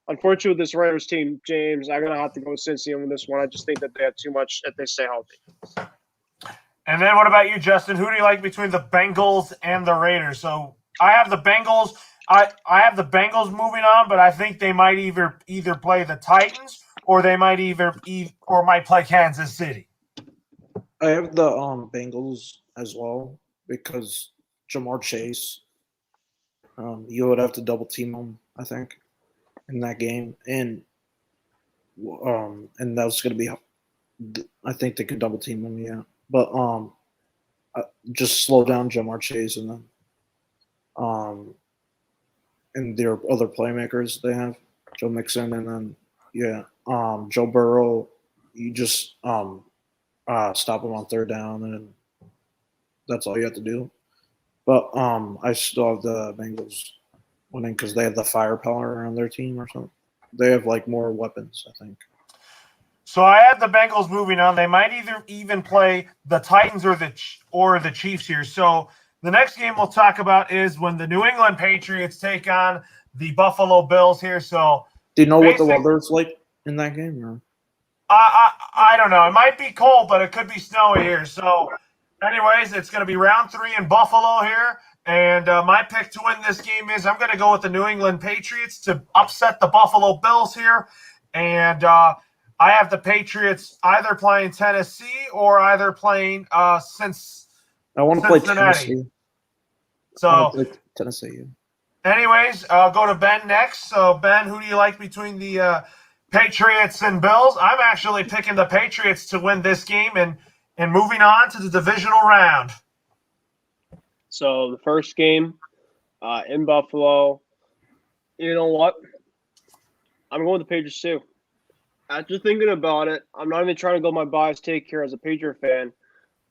unfortunately, with this Raiders team, James, I'm going to have to go with Cincy on this one. I just think that they have too much if they stay healthy. And then what about you, Justin? Who do you like between the Bengals and the Raiders? So I have the Bengals. I have the Bengals moving on, but I think they might either play the Titans or they might might play Kansas City. I have the Bengals as well because Jamar Chase, you would have to double team him, I think, in that game, and that's going to be. I think they could double team him, yeah, but just slow down Jamar Chase and then and their other playmakers they have, Joe Mixon, and then Joe Burrow. You just stop him on third down, and that's all you have to do. But I still have the Bengals winning because they have the firepower on their team or something. They have like more weapons, I think. So I have the Bengals moving on. They might even play the Titans or the Chiefs here. So the next game we'll talk about is when the New England Patriots take on the Buffalo Bills here. So do you know what the weather's like in that game? Or? I don't know. It might be cold, but it could be snowy here. So anyways, it's going to be round 3 in Buffalo here. And my pick to win this game is I'm going to go with the New England Patriots to upset the Buffalo Bills here. And I have the Patriots either playing Tennessee or either playing I want to play Cincinnati. Tennessee. I So, want to play Tennessee. anyways, I'll go to Ben next. So, Ben, who do you like between the Patriots and Bills? I'm actually picking the Patriots to win this game and moving on to the divisional round. So the first game in Buffalo, you know what? I'm going with the Patriots too. After thinking about it, I'm not even trying to go my bias take here as a Patriot fan.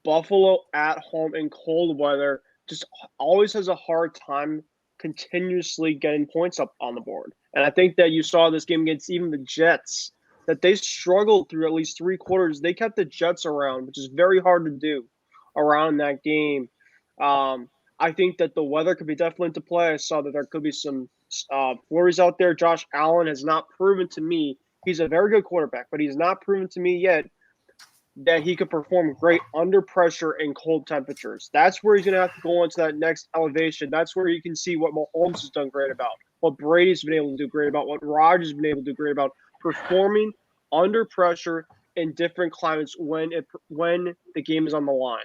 Buffalo at home in cold weather just always has a hard time continuously getting points up on the board. And I think that you saw this game against even the Jets, that they struggled through at least 3 quarters. They kept the Jets around, which is very hard to do around that game. I think that the weather could be definitely into play. I saw that there could be some flurries out there. Josh Allen has not proven to me he's a very good quarterback, but he's not proven to me yet that he could perform great under pressure in cold temperatures. That's where he's going to have to go into that next elevation. That's where you can see what Mahomes has done great about, what Brady's been able to do great about, what Rodgers has been able to do great about, performing under pressure in different climates when the game is on the line.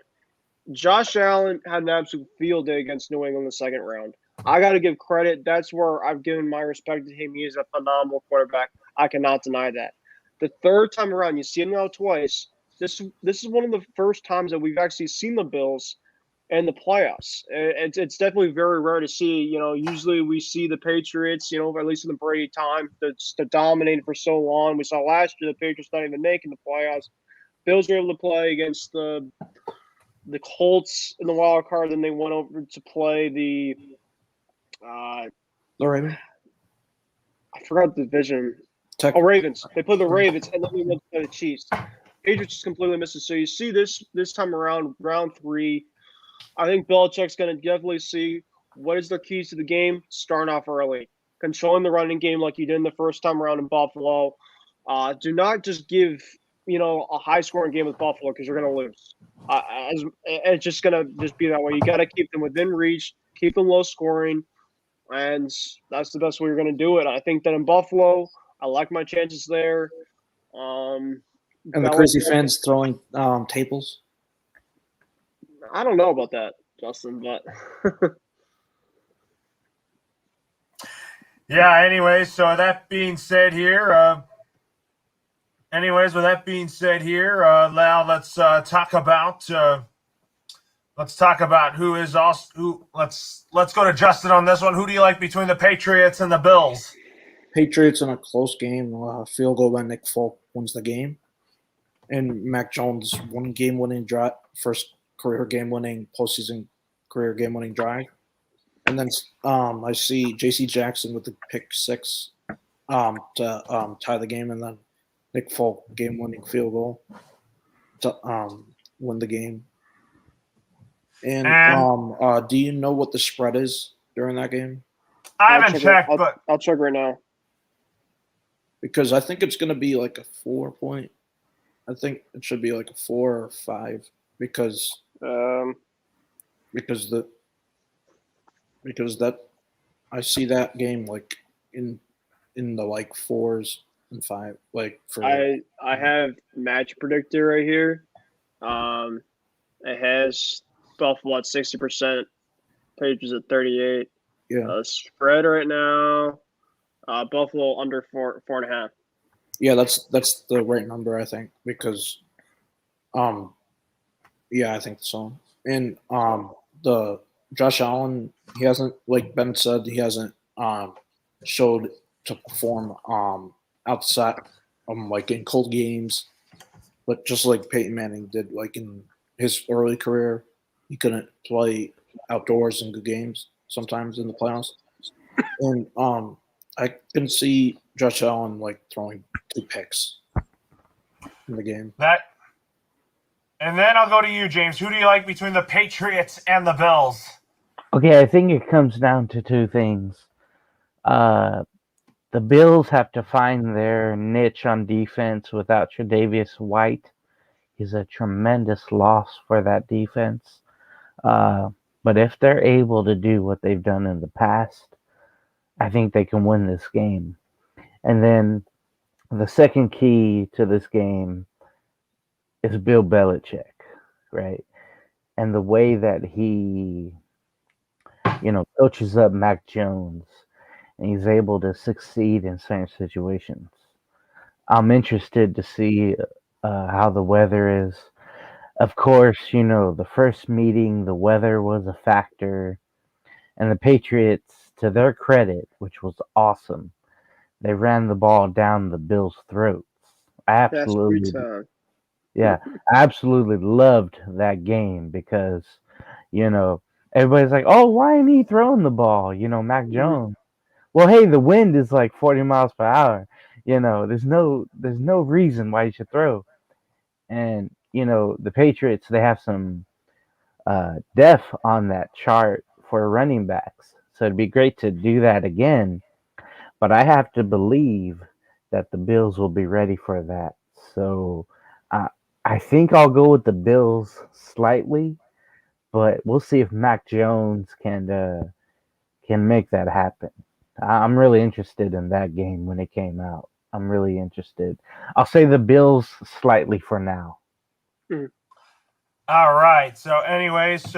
Josh Allen had an absolute field day against New England in the second round. I got to give credit. That's where I've given my respect to him. He is a phenomenal quarterback. I cannot deny that. The third time around, you see him now twice. This is one of the first times that we've actually seen the Bills in the playoffs. It's definitely very rare to see. Usually we see the Patriots, at least in the Brady time, that's dominated for so long. We saw last year the Patriots not even making the playoffs. Bills were able to play against the Colts in the wild card. Then they went over to play the Ravens. I forgot the division. Ravens. They played the Ravens, and then we went to play the Chiefs. Patriots just completely missed it. So you see this time around, round 3. I think Belichick's going to definitely see what is their keys to the game. Starting off early, controlling the running game like you did in the first time around in Buffalo. Do not just give a high scoring game with Buffalo because you're going to lose. It's just going to just be that way. You got to keep them within reach, keep them low scoring, and that's the best way you're going to do it. I think that in Buffalo, I like my chances there. And the crazy fans throwing tables. I don't know about that, Justin, but yeah. Anyways, so that being said here, now let's talk about who is also who. Let's go to Justin on this one. Who do you like between the Patriots and the Bills? Patriots in a close game. Field goal by Nick Folk wins the game. And Mac Jones, one game-winning drive, first career game-winning, postseason career game-winning drive. And then I see J.C. Jackson with the pick 6 to tie the game, and then Nick Folk game-winning field goal to win the game. And do you know what the spread is during that game? I haven't checked, but I'll check right now. Because I think it's going to be like a 4 point. I think it should be like a 4 or 5 because that I see that game like in the like 4s and 5 like for I have match predictor right here. It has Buffalo at 60%, Patriots at 38. Yeah. Spread right now, Buffalo under 4.5. Yeah, that's the right number, I think, because yeah, I think so. And the Josh Allen, he hasn't, like Ben said, he hasn't showed to perform outside like in cold games, but just like Peyton Manning did like in his early career, he couldn't play outdoors in good games sometimes in the playoffs. And I can see Josh Allen like throwing 2 picks in the game. And then I'll go to you, James. Who do you like between the Patriots and the Bills? Okay, I think it comes down to 2 things. The Bills have to find their niche on defense without Tre'Davious White. He's a tremendous loss for that defense. But if they're able to do what they've done in the past, I think they can win this game. And then the second key to this game is Bill Belichick, right? and the way that he, coaches up Mac Jones and he's able to succeed in certain situations. I'm interested to see how the weather is. Of course, the first meeting, the weather was a factor, and the Patriots, to their credit, which was awesome, they ran the ball down the Bills' throats. I That's free absolutely, time. yeah, I absolutely loved that game because, you know, everybody's like, "Oh, why ain't he throwing the ball?" Mac Jones. Well, hey, the wind is like 40 miles per hour. There's no reason why you should throw. And the Patriots, they have some depth on that chart for running backs, so it'd be great to do that again. But I have to believe that the Bills will be ready for that. So I I think I'll go with the Bills slightly, but we'll see if Mac Jones can make that happen. I'm really interested in that game when it came out. I'm really interested. I'll say the Bills slightly for now. All right. Anyways,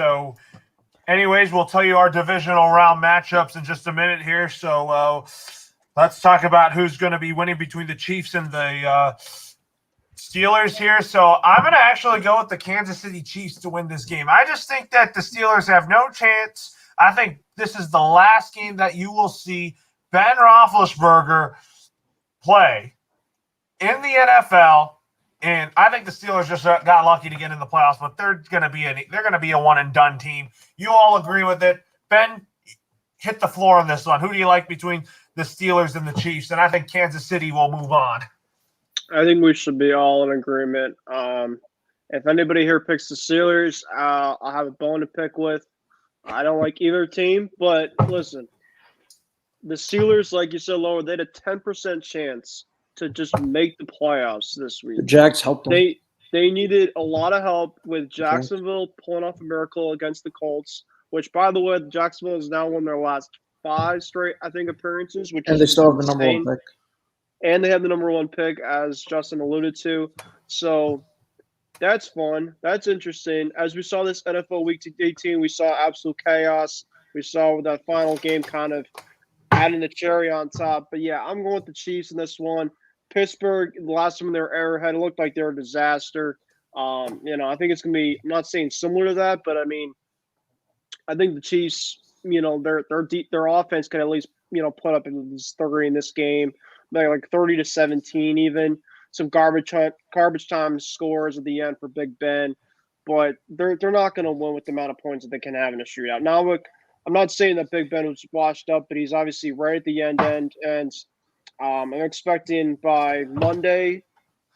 we'll tell you our divisional round matchups in just a minute here. So let's talk about who's going to be winning between the Chiefs and the Steelers here. So I'm going to actually go with the Kansas City Chiefs to win this game. I just think that the Steelers have no chance. I think this is the last game that you will see Ben Roethlisberger play in the NFL. And I think the Steelers just got lucky to get in the playoffs, but they're going to be a one and done team. You all agree with it? Ben, hit the floor on this one. Who do you like between the Steelers and the Chiefs? And I think Kansas City will move on. I think we should be all in agreement. If anybody here picks the Steelers, I'll have a bone to pick with. I don't like either team, but listen, the Steelers, like you said, Lower, they had a 10% chance to just make the playoffs this week. The Jags helped them. They needed a lot of help with Jacksonville pulling off a miracle against the Colts, which, by the way, Jacksonville has now won their last 5 straight, I think, appearances. And they still have the number one pick. And they have the number 1 pick, as Justin alluded to. So that's fun. That's interesting. As we saw this NFL Week 18, we saw absolute chaos. We saw that final game kind of adding the cherry on top. But, yeah, I'm going with the Chiefs in this one. Pittsburgh, the last time they were Arrowhead, it looked like they were a disaster. I think it's going to be – I'm not saying similar to that, but, I mean, I think the Chiefs, their offense can at least, put up at least 30 in this game, like 30-17 even. Some garbage time scores at the end for Big Ben. But they're not going to win with the amount of points that they can have in a shootout. Now, look, I'm not saying that Big Ben was washed up, but he's obviously right at the end. And I'm expecting by Monday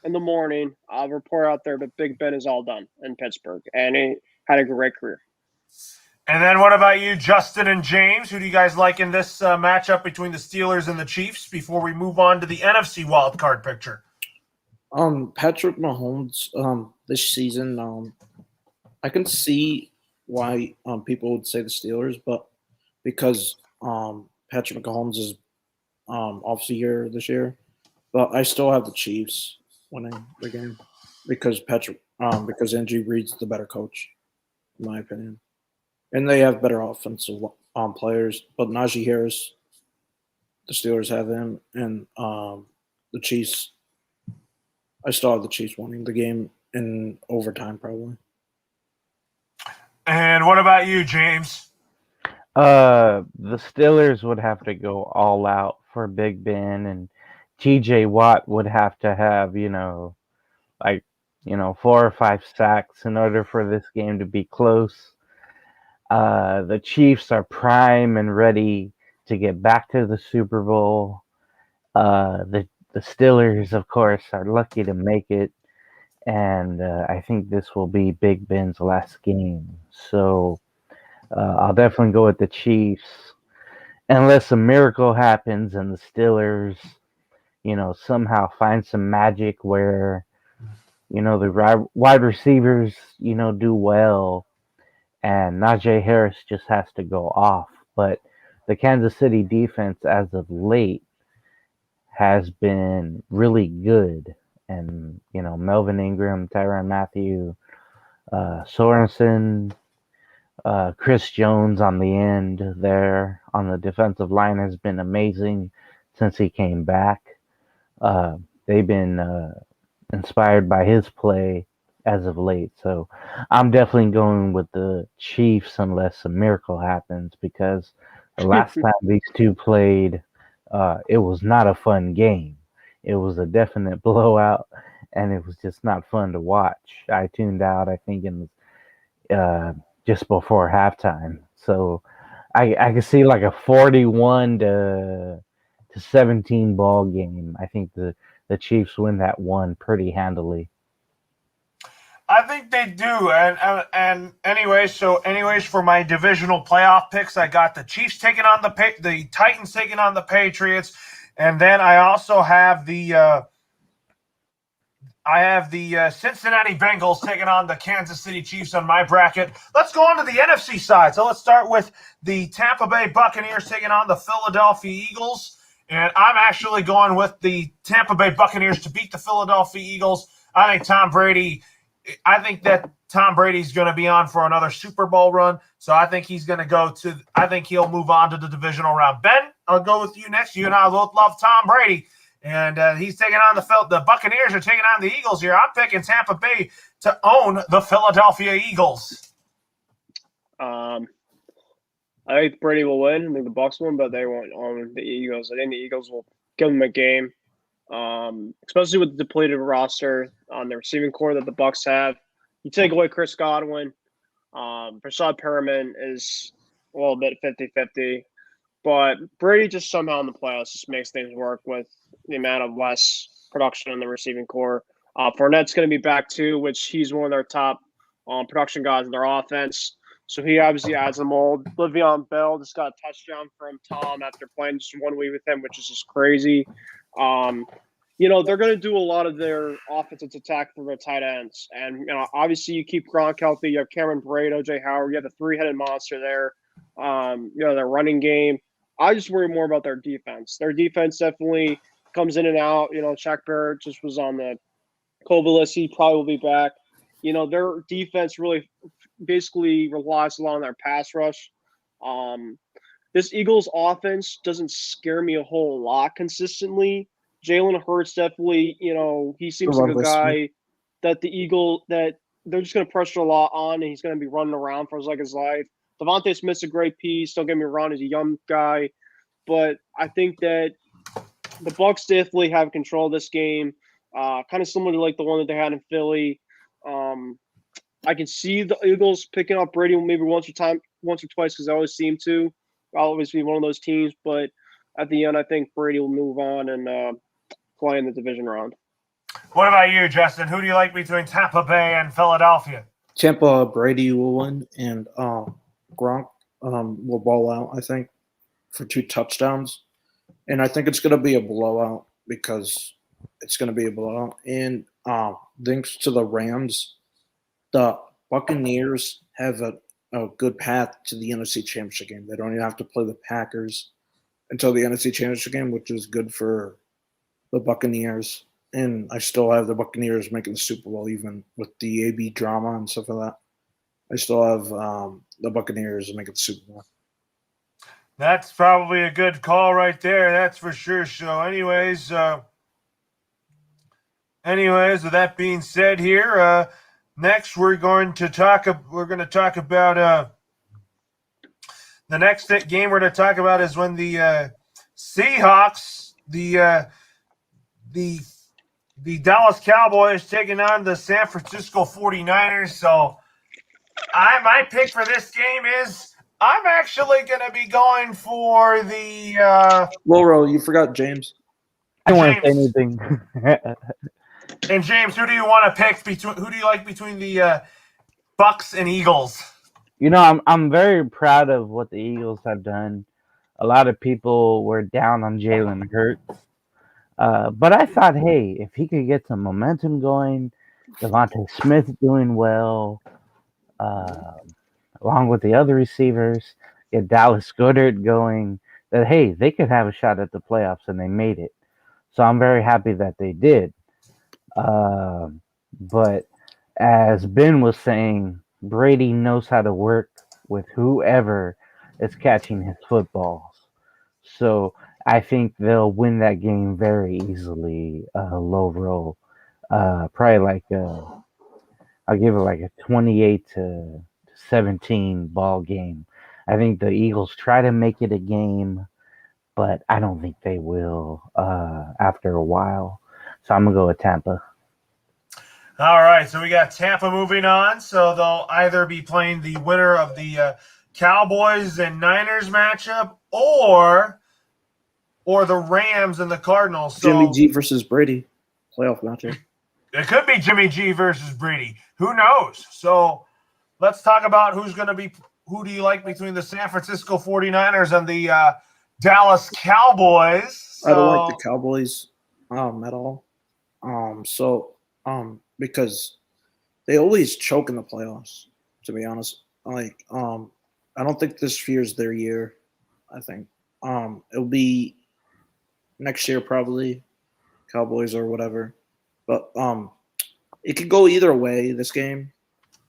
in the morning, I'll report out there that Big Ben is all done in Pittsburgh. And he had a great career. And then what about you, Justin and James? Who do you guys like in this matchup between the Steelers and the Chiefs before we move on to the NFC wildcard picture? Patrick Mahomes this season, I can see why people would say the Steelers, but because Patrick Mahomes is obviously here this year, but I still have the Chiefs winning the game because Andy Reid's the better coach, in my opinion, and they have better offensive players. But Najee Harris, the Steelers have him, and the Chiefs. I still have the Chiefs winning the game in overtime, probably. And what about you, James? The Steelers would have to go all out for Big Ben, and TJ Watt would have to have, 4 or 5 sacks in order for this game to be close. The Chiefs are prime and ready to get back to the Super Bowl. The Steelers, of course, are lucky to make it, and I think this will be Big Ben's last game. So I'll definitely go with the Chiefs, unless a miracle happens and the Steelers, somehow find some magic where, the wide receivers, do well, and Najee Harris just has to go off. But the Kansas City defense, as of late, has been really good. And, Melvin Ingram, Tyrann Mathieu, Sorensen, Chris Jones on the end there on the defensive line has been amazing since he came back. They've been inspired by his play as of late. So I'm definitely going with the Chiefs unless a miracle happens because the last time these two played, it was not a fun game. It was a definite blowout, and it was just not fun to watch. I tuned out, I think, in uh, just before halftime. So I could see like a 41 to 17 ball game. I think the Chiefs win that one pretty handily. I think they do, and anyways, for my divisional playoff picks, I got the Chiefs taking on the Titans taking on the Patriots, and then I also have the Cincinnati Bengals taking on the Kansas City Chiefs on my bracket. Let's go on to the NFC side. So let's start with the Tampa Bay Buccaneers taking on the Philadelphia Eagles, and I'm actually going with the Tampa Bay Buccaneers to beat the Philadelphia Eagles. I think that Tom Brady's going to be on for another Super Bowl run. So I think he'll move on to the divisional round. Ben, I'll go with you next. You and I both love Tom Brady. And he's taking on the Buccaneers are taking on the Eagles here. I'm picking Tampa Bay to own the Philadelphia Eagles. I think Brady will win. I think the Bucs win, but they won't own the Eagles. I think the Eagles will give them a game. Especially with the depleted roster on the receiving core that the Bucs have. You take away Chris Godwin, Rashad Perriman is a little bit 50-50, but Brady just somehow in the playoffs just makes things work with the amount of less production in the receiving core. Fournette's going to be back too, which he's one of their top production guys in their offense. So he obviously adds a mold. Le'Veon Bell just got a touchdown from Tom after playing just 1 week with him, which is just crazy. They're going to do a lot of their offensive attack for their tight ends. And, obviously you keep Gronk healthy. You have Cameron Brate, O.J. Howard. You have a three-headed monster there. Their running game. I just worry more about their defense. Their defense definitely comes in and out. Shaq Barrett just was on the COVID list. He probably will be back. Their defense really basically relies a lot on their pass rush. This Eagles offense doesn't scare me a whole lot consistently. Jalen Hurts definitely, he seems like a guy that that they're just going to pressure a lot on, and he's going to be running around for his life. Devontae Smith's a great piece. Don't get me wrong, he's a young guy, but I think that the Bucs definitely have control of this game, kind of similar to like the one that they had in Philly. I can see the Eagles picking up Brady maybe once or twice because they always seem to. I'll always be one of those teams, but at the end, I think Brady will move on and play in the division round. What about you, Justin? Who do you like between Tampa Bay and Philadelphia? Tampa, Brady will win, and Gronk will ball out, I think, for 2 touchdowns. And I think it's going to be a blowout because it's going to be a blowout. And thanks to the Rams, the Buccaneers have a good path to the NFC Championship game. They don't even have to play the Packers until the NFC Championship game, which is good for the Buccaneers. And I still have the Buccaneers making the Super Bowl, even with the AB drama and stuff like that. I still have the Buccaneers making the Super Bowl. That's probably a good call right there. That's for sure. So, anyways, with that being said, here, next we're going to talk about the next game we're going to talk about is when the Seahawks, the Dallas Cowboys taking on the San Francisco 49ers. So my pick for this game is I'm actually going to be going for the Laurel, you forgot James. I don't want to say anything. And James, who do you want to pick who do you like between the Bucks and Eagles? I'm very proud of what the Eagles have done. A lot of people were down on Jalen Hurts. But I thought, hey, if he could get some momentum going, Devontae Smith doing well, along with the other receivers, get Dallas Goedert going, that, hey, they could have a shot at the playoffs, and they made it. So I'm very happy that they did. But as Ben was saying, Brady knows how to work with whoever is catching his footballs. So I think they'll win that game very easily. Low roll, probably like I'll give it like a 28-17 ball game. I think the Eagles try to make it a game, but I don't think they will after a while. So I'm gonna go with Tampa. All right, so we got Tampa moving on. So they'll either be playing the winner of the Cowboys and Niners matchup, or the Rams and the Cardinals. So Jimmy G versus Brady playoff matchup. it could be Jimmy G versus Brady. Who knows? So let's talk about who do you like between the San Francisco 49ers and the Dallas Cowboys? I don't like the Cowboys at all. Because they always choke in the playoffs, to be honest. I don't think this year's their year. I think it'll be next year probably, Cowboys or whatever. But it could go either way, this game.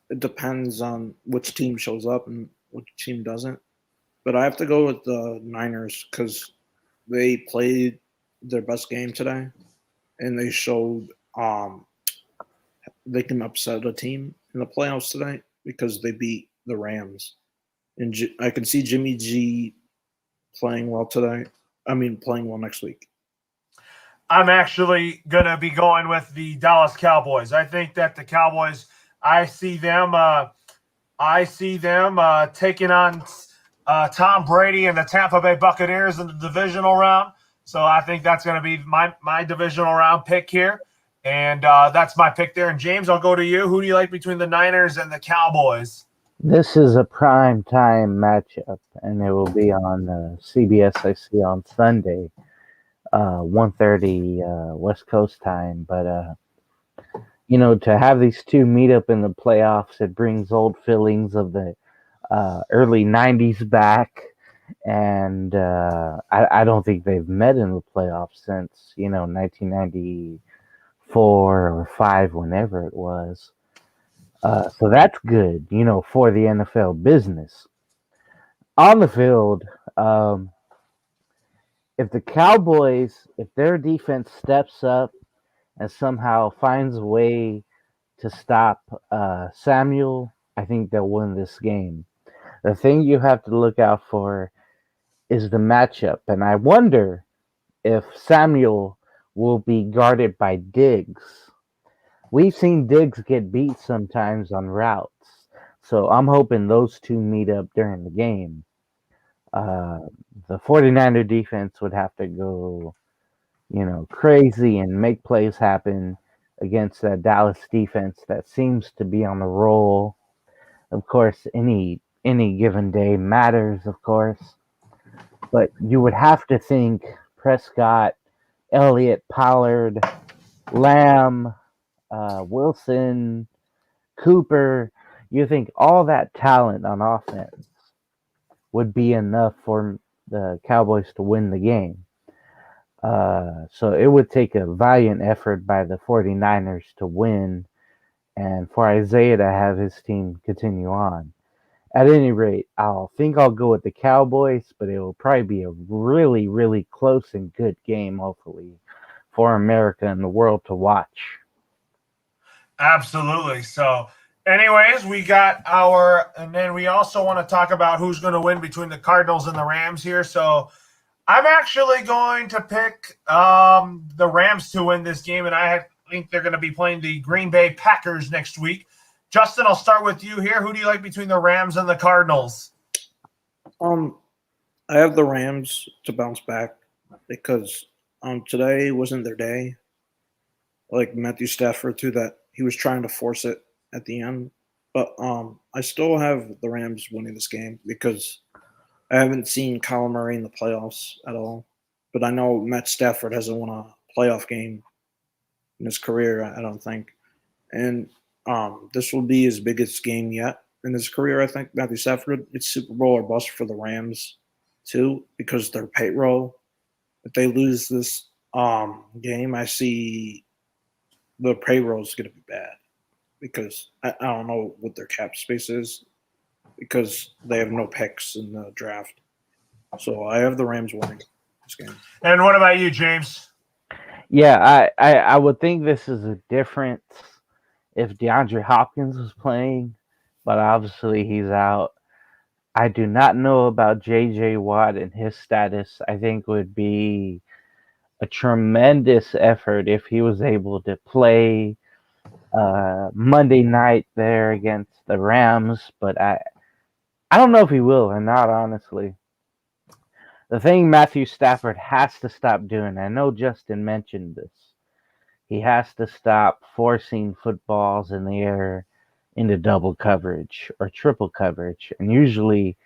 It depends on which team shows up and which team doesn't. But I have to go with the Niners because they played their best game today, and they showed they can upset a team in the playoffs tonight because they beat the Rams. And I can see Jimmy G playing well today. Playing well next week. I'm actually going to be going with the Dallas Cowboys. I think that the Cowboys, I see them taking on Tom Brady and the Tampa Bay Buccaneers in the divisional round. So I think that's going to be my divisional round pick here. And that's my pick there. And James, I'll go to you. Who do you like between the Niners and the Cowboys? This is a prime time matchup, and it will be on CBS. I see on Sunday, 1:30 West Coast time. But to have these two meet up in the playoffs, it brings old feelings of the early '90s back, and I don't think they've met in the playoffs since 1994 or 5, whenever it was. So that's good, for the NFL business. On the field, if the Cowboys, if their defense steps up and somehow finds a way to stop Samuel, I think they'll win this game. The thing you have to look out for is the matchup, and I wonder if Samuel will be guarded by Diggs. We've seen Diggs get beat sometimes on routes, so I'm hoping those two meet up during the game. The 49er defense would have to go, crazy and make plays happen against that Dallas defense that seems to be on the roll. Of course, any given day matters, of course, but you would have to think Prescott, Elliott, Pollard, Lamb, Wilson, Cooper, you think all that talent on offense would be enough for the Cowboys to win the game. So it would take a valiant effort by the 49ers to win and for Isaiah to have his team continue on. At any rate, I'll go with the Cowboys, but it will probably be a really, really close and good game, hopefully, for America and the world to watch. Absolutely. So, anyways, and then we also want to talk about who's going to win between the Cardinals and the Rams here. So, I'm actually going to pick the Rams to win this game, and I think they're going to be playing the Green Bay Packers next week. Justin, I'll start with you here. Who do you like between the Rams and the Cardinals? I have the Rams to bounce back because today wasn't their day. Like Matthew Stafford threw that. He was trying to force it at the end. But I still have the Rams winning this game because I haven't seen Kyler Murray in the playoffs at all. But I know Matt Stafford hasn't won a playoff game in his career, I don't think. And this will be his biggest game yet in his career, I think. Matthew Stafford, it's Super Bowl or bust for the Rams, too, because their payroll. If they lose this game, I see the payroll is going to be bad. because I don't know what their cap space is because they have no picks in the draft. So I have the Rams winning this game. And what about you, James? Yeah, I would think this is a difference if DeAndre Hopkins was playing, but obviously he's out. I do not know about J.J. Watt and his status. I think would be a tremendous effort if he was able to play Monday night there against the Rams, but I don't know if he will or not, honestly. The thing Matthew Stafford has to stop doing, I know Justin mentioned this, he has to stop forcing footballs in the air into double coverage or triple coverage. And usually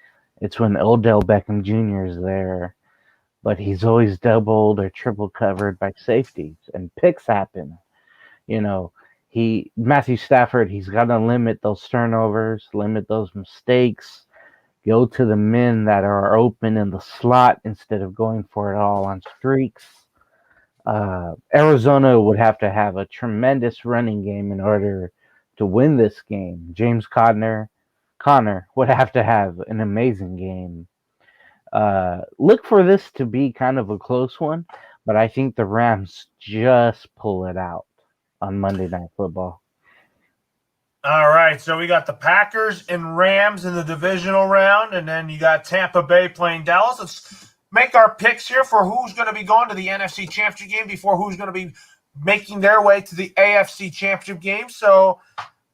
it's when Odell Beckham Jr. is there, but he's always doubled or triple covered by safeties, and picks happen. You know, Matthew Stafford, he's got to limit those turnovers, limit those mistakes, go to the men that are open in the slot instead of going for it all on streaks. Arizona would have to have a tremendous running game in order to win this game. James Conner would have to have an amazing game. Look for this to be kind of a close one, but I think the Rams just pull it out on Monday Night Football. All right, so we got the Packers and Rams in the divisional round, and then you got Tampa Bay playing Dallas. Let's make our picks here for who's going to be going to the NFC Championship game before who's going to be making their way to the AFC Championship game. So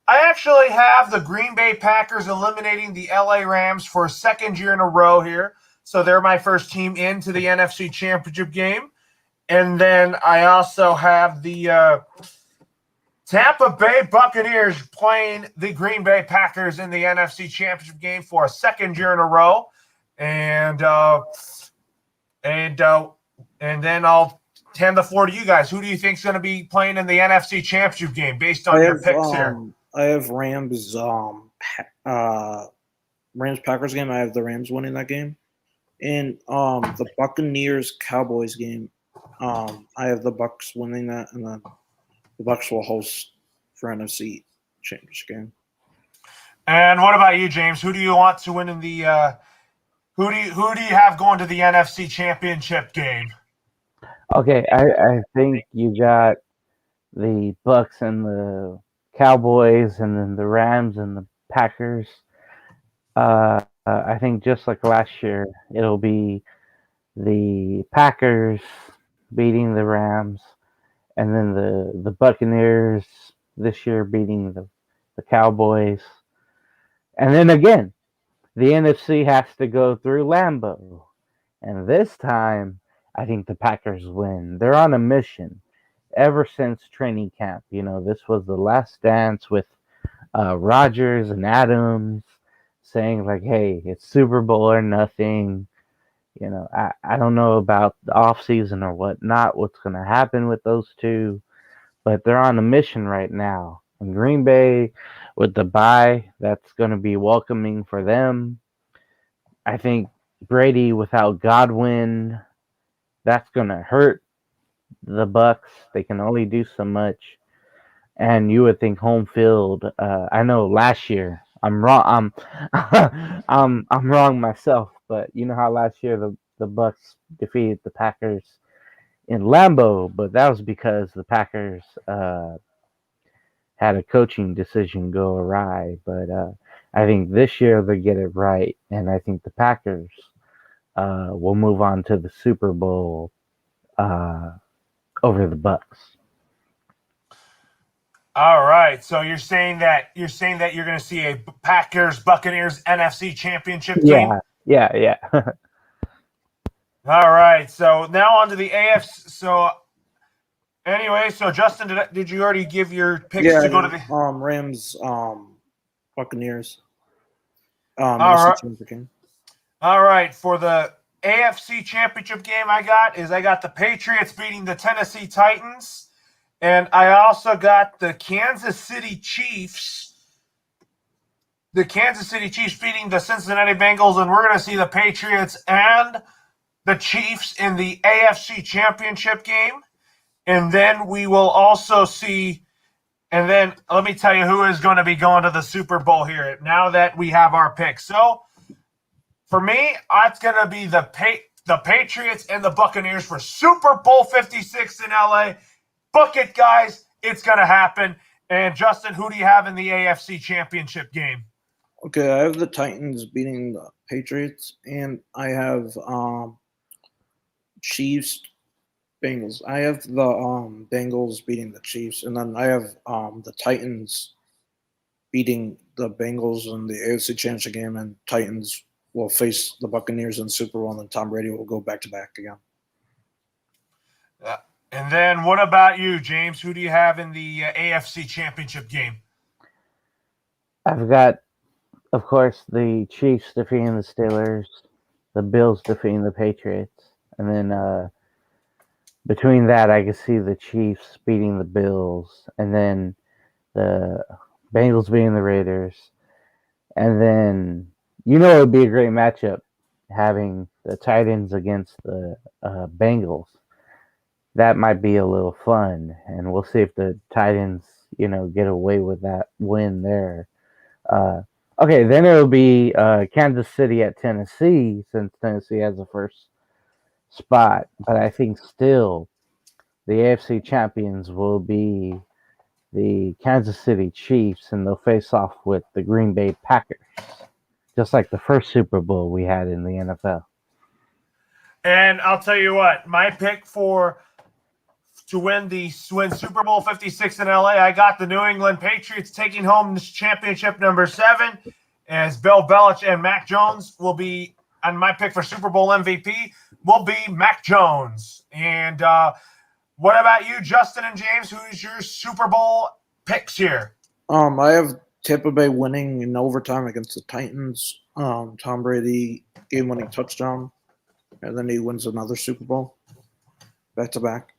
I actually have the Green Bay Packers eliminating the LA Rams for a second year in a row here. So they're my first team into the NFC Championship game. And then I also have the Tampa Bay Buccaneers playing the Green Bay Packers in the NFC Championship game for a second year in a row. And then I'll hand the floor to you guys. Who do you think is going to be playing in the NFC Championship game based on your picks here? I have Rams Packers game. I have the Rams winning that game. And the Buccaneers Cowboys game, I have the Bucs winning that, and then the Bucs will host for NFC Championship game. And what about you, James? Who do you want to win in the who do you have going to the NFC Championship game? Okay, I think you got the Bucs and the Cowboys, and then the Rams and the Packers. I think just like last year, it'll be the Packers beating the Rams, and then the Buccaneers this year beating the Cowboys. And then again, the NFC has to go through Lambeau. And this time, I think the Packers win. They're on a mission ever since training camp. You know, this was the last dance with Rodgers and Adams saying, like, hey, it's Super Bowl or nothing. You know, I don't know about the offseason or whatnot, what's going to happen with those two, but they're on a mission right now. And Green Bay, with the bye, that's going to be welcoming for them. I think Brady without Godwin, that's going to hurt the Bucs. They can only do so much. And you would think home field. I know last year I'm wrong. I'm wrong myself. But you know how last year the Bucs defeated the Packers in Lambeau, but that was because the Packers had a coaching decision go awry. But I think this year they get it right, and I think the Packers will move on to the Super Bowl over the Bucs. All right, so you're saying that you're going to see a Packers Buccaneers NFC Championship game. Yeah. All right, so now on to the AFC. So anyway, so Justin, did you already give your picks to go to the Rams, Buccaneers? All right, for the AFC Championship game, I got the Patriots beating the Tennessee Titans. And I also got the Kansas City Chiefs. The Kansas City Chiefs beating the Cincinnati Bengals, and we're going to see the Patriots and the Chiefs in the AFC Championship game. And then we will also see And then let me tell you who is going to be going to the Super Bowl here now that we have our picks. So for me, it's going to be the Patriots and the Buccaneers for Super Bowl 56 in LA. Book it, guys. It's going to happen. And Justin, who do you have in the AFC Championship game? Okay, I have the Titans beating the Patriots, and I have Chiefs, Bengals. I have the Bengals beating the Chiefs, and then I have the Titans beating the Bengals in the AFC Championship game, and Titans will face the Buccaneers in the Super Bowl, and then Tom Brady will go back-to-back again. And then what about you, James? Who do you have in the AFC Championship game? I've got, of course, the Chiefs defeating the Steelers, the Bills defeating the Patriots, and then between that, I can see the Chiefs beating the Bills, and then the Bengals beating the Raiders, and then it would be a great matchup having the Titans against the Bengals. That might be a little fun, and we'll see if the Titans, get away with that win there. Okay, then it'll be Kansas City at Tennessee, since Tennessee has the first spot. But I think still the AFC champions will be the Kansas City Chiefs, and they'll face off with the Green Bay Packers, just like the first Super Bowl we had in the NFL. And I'll tell you what, my pick to win Super Bowl 56 in LA, I got the New England Patriots taking home this championship number 7, as Bill Belichick and Mac Jones will be, and my pick for Super Bowl MVP will be Mac Jones. And what about you, Justin and James? Who's your Super Bowl picks here? I have Tampa Bay winning in overtime against the Titans. Tom Brady game-winning touchdown, and then he wins another Super Bowl back-to-back.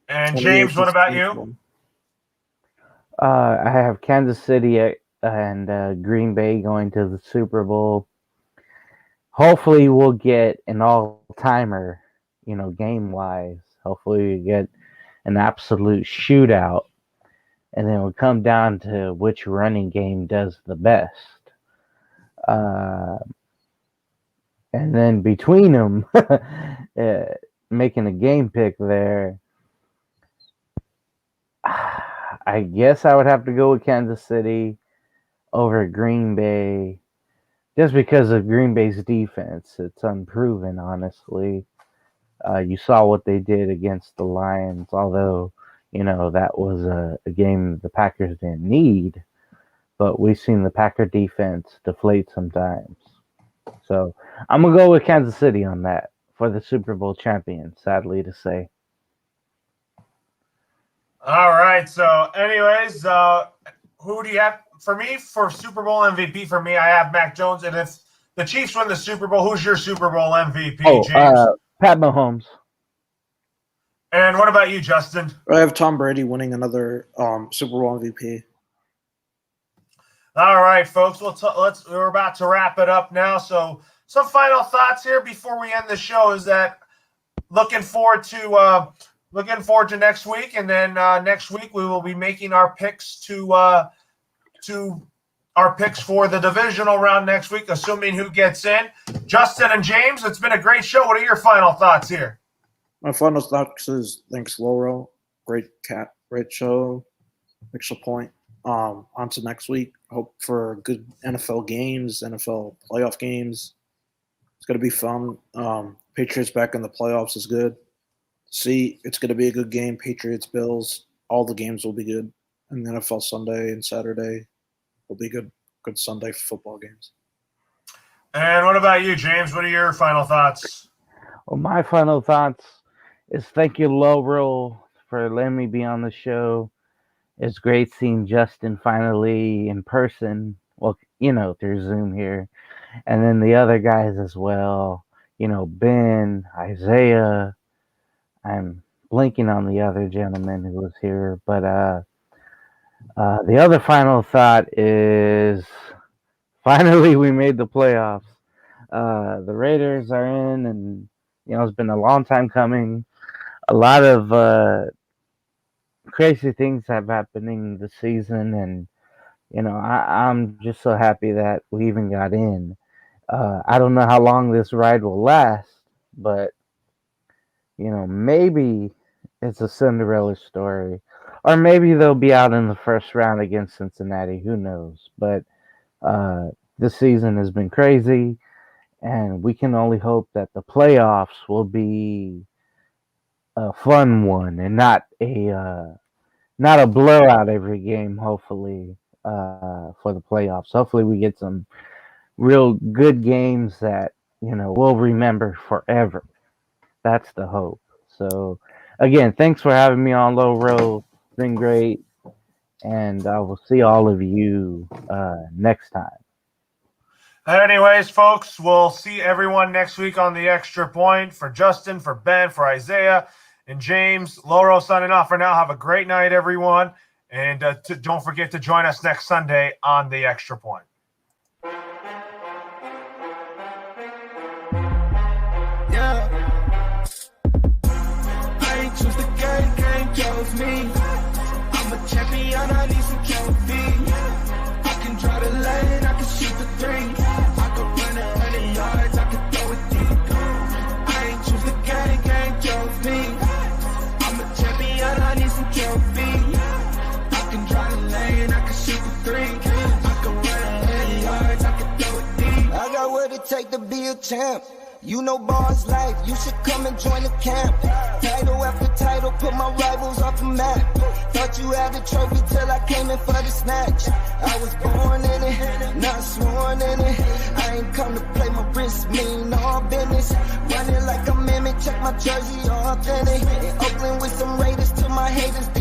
And James, what about you? I have Kansas City and Green Bay going to the Super Bowl. Hopefully, we'll get an all-timer, game-wise. Hopefully, we get an absolute shootout, and then we'll come down to which running game does the best. And then between them, making a game pick there, I guess I would have to go with Kansas City over Green Bay, just because of Green Bay's defense. It's unproven, honestly. You saw what they did against the Lions, although, that was a game the Packers didn't need. But we've seen the Packer defense deflate sometimes. So I'm going to go with Kansas City on that for the Super Bowl champion, sadly to say. All right. So, anyways, who do you have for me for Super Bowl MVP? For me, I have Mac Jones, and if the Chiefs win the Super Bowl, who's your Super Bowl MVP, James? Pat Mahomes. And what about you, Justin? I have Tom Brady winning another Super Bowl MVP. All right, folks. We're about to wrap it up now. So, some final thoughts here before we end the show is that looking forward to next week, and then next week we will be making our picks to our picks for the divisional round next week, assuming who gets in. Justin and James, it's been a great show. What are your final thoughts here? My final thoughts is thanks, Laurel. Great show. Extra point. On to next week. Hope for good NFL games, NFL playoff games. It's going to be fun. Patriots back in the playoffs is good. See, it's going to be a good game. Patriots, Bills, all the games will be good. And the NFL Sunday and Saturday will be good Sunday football games. And what about you, James? What are your final thoughts? Well, my final thoughts is thank you, Laurel, for letting me be on the show. It's great seeing Justin finally in person. Well, through Zoom here. And then the other guys as well. Ben, Isaiah. I'm blinking on the other gentleman who was here. But the other final thought is finally we made the playoffs. The Raiders are in, and it's been a long time coming. A lot of crazy things have happening this season, and I'm just so happy that we even got in. I don't know how long this ride will last, but maybe it's a Cinderella story, or maybe they'll be out in the first round against Cincinnati. Who knows? But this season has been crazy, and we can only hope that the playoffs will be a fun one and not a blowout every game. Hopefully, for the playoffs. Hopefully, we get some real good games that we'll remember forever. That's the hope. So, again, thanks for having me on Low Road. It's been great, and I will see all of you next time. Anyways, folks, we'll see everyone next week on the Extra Point. For Justin, for Ben, for Isaiah, and James, Lauro signing off for now. Have a great night, everyone. And don't forget to join us next Sunday on the Extra Point. Yeah. I ain't choose the game chose me. I'm a champion, I need some trophy. I can draw the lane, I can shoot the three. I can run 100 yards, I can throw it deep. I ain't choose the game chose me. I'm a champion, I need some trophy. I can draw the lane, I can shoot the three. I can run 100 yards, I can throw it deep. I got what it take to be a champ. You know bars life, you should come and join the camp. Title after title, put my rivals off the map. Thought you had the trophy till I came in for the snatch. I was born in it, not sworn in it. I ain't come to play, my wrist mean all business. Running like a mimic, check my jersey, all authentic. In Oakland with some Raiders to my haters.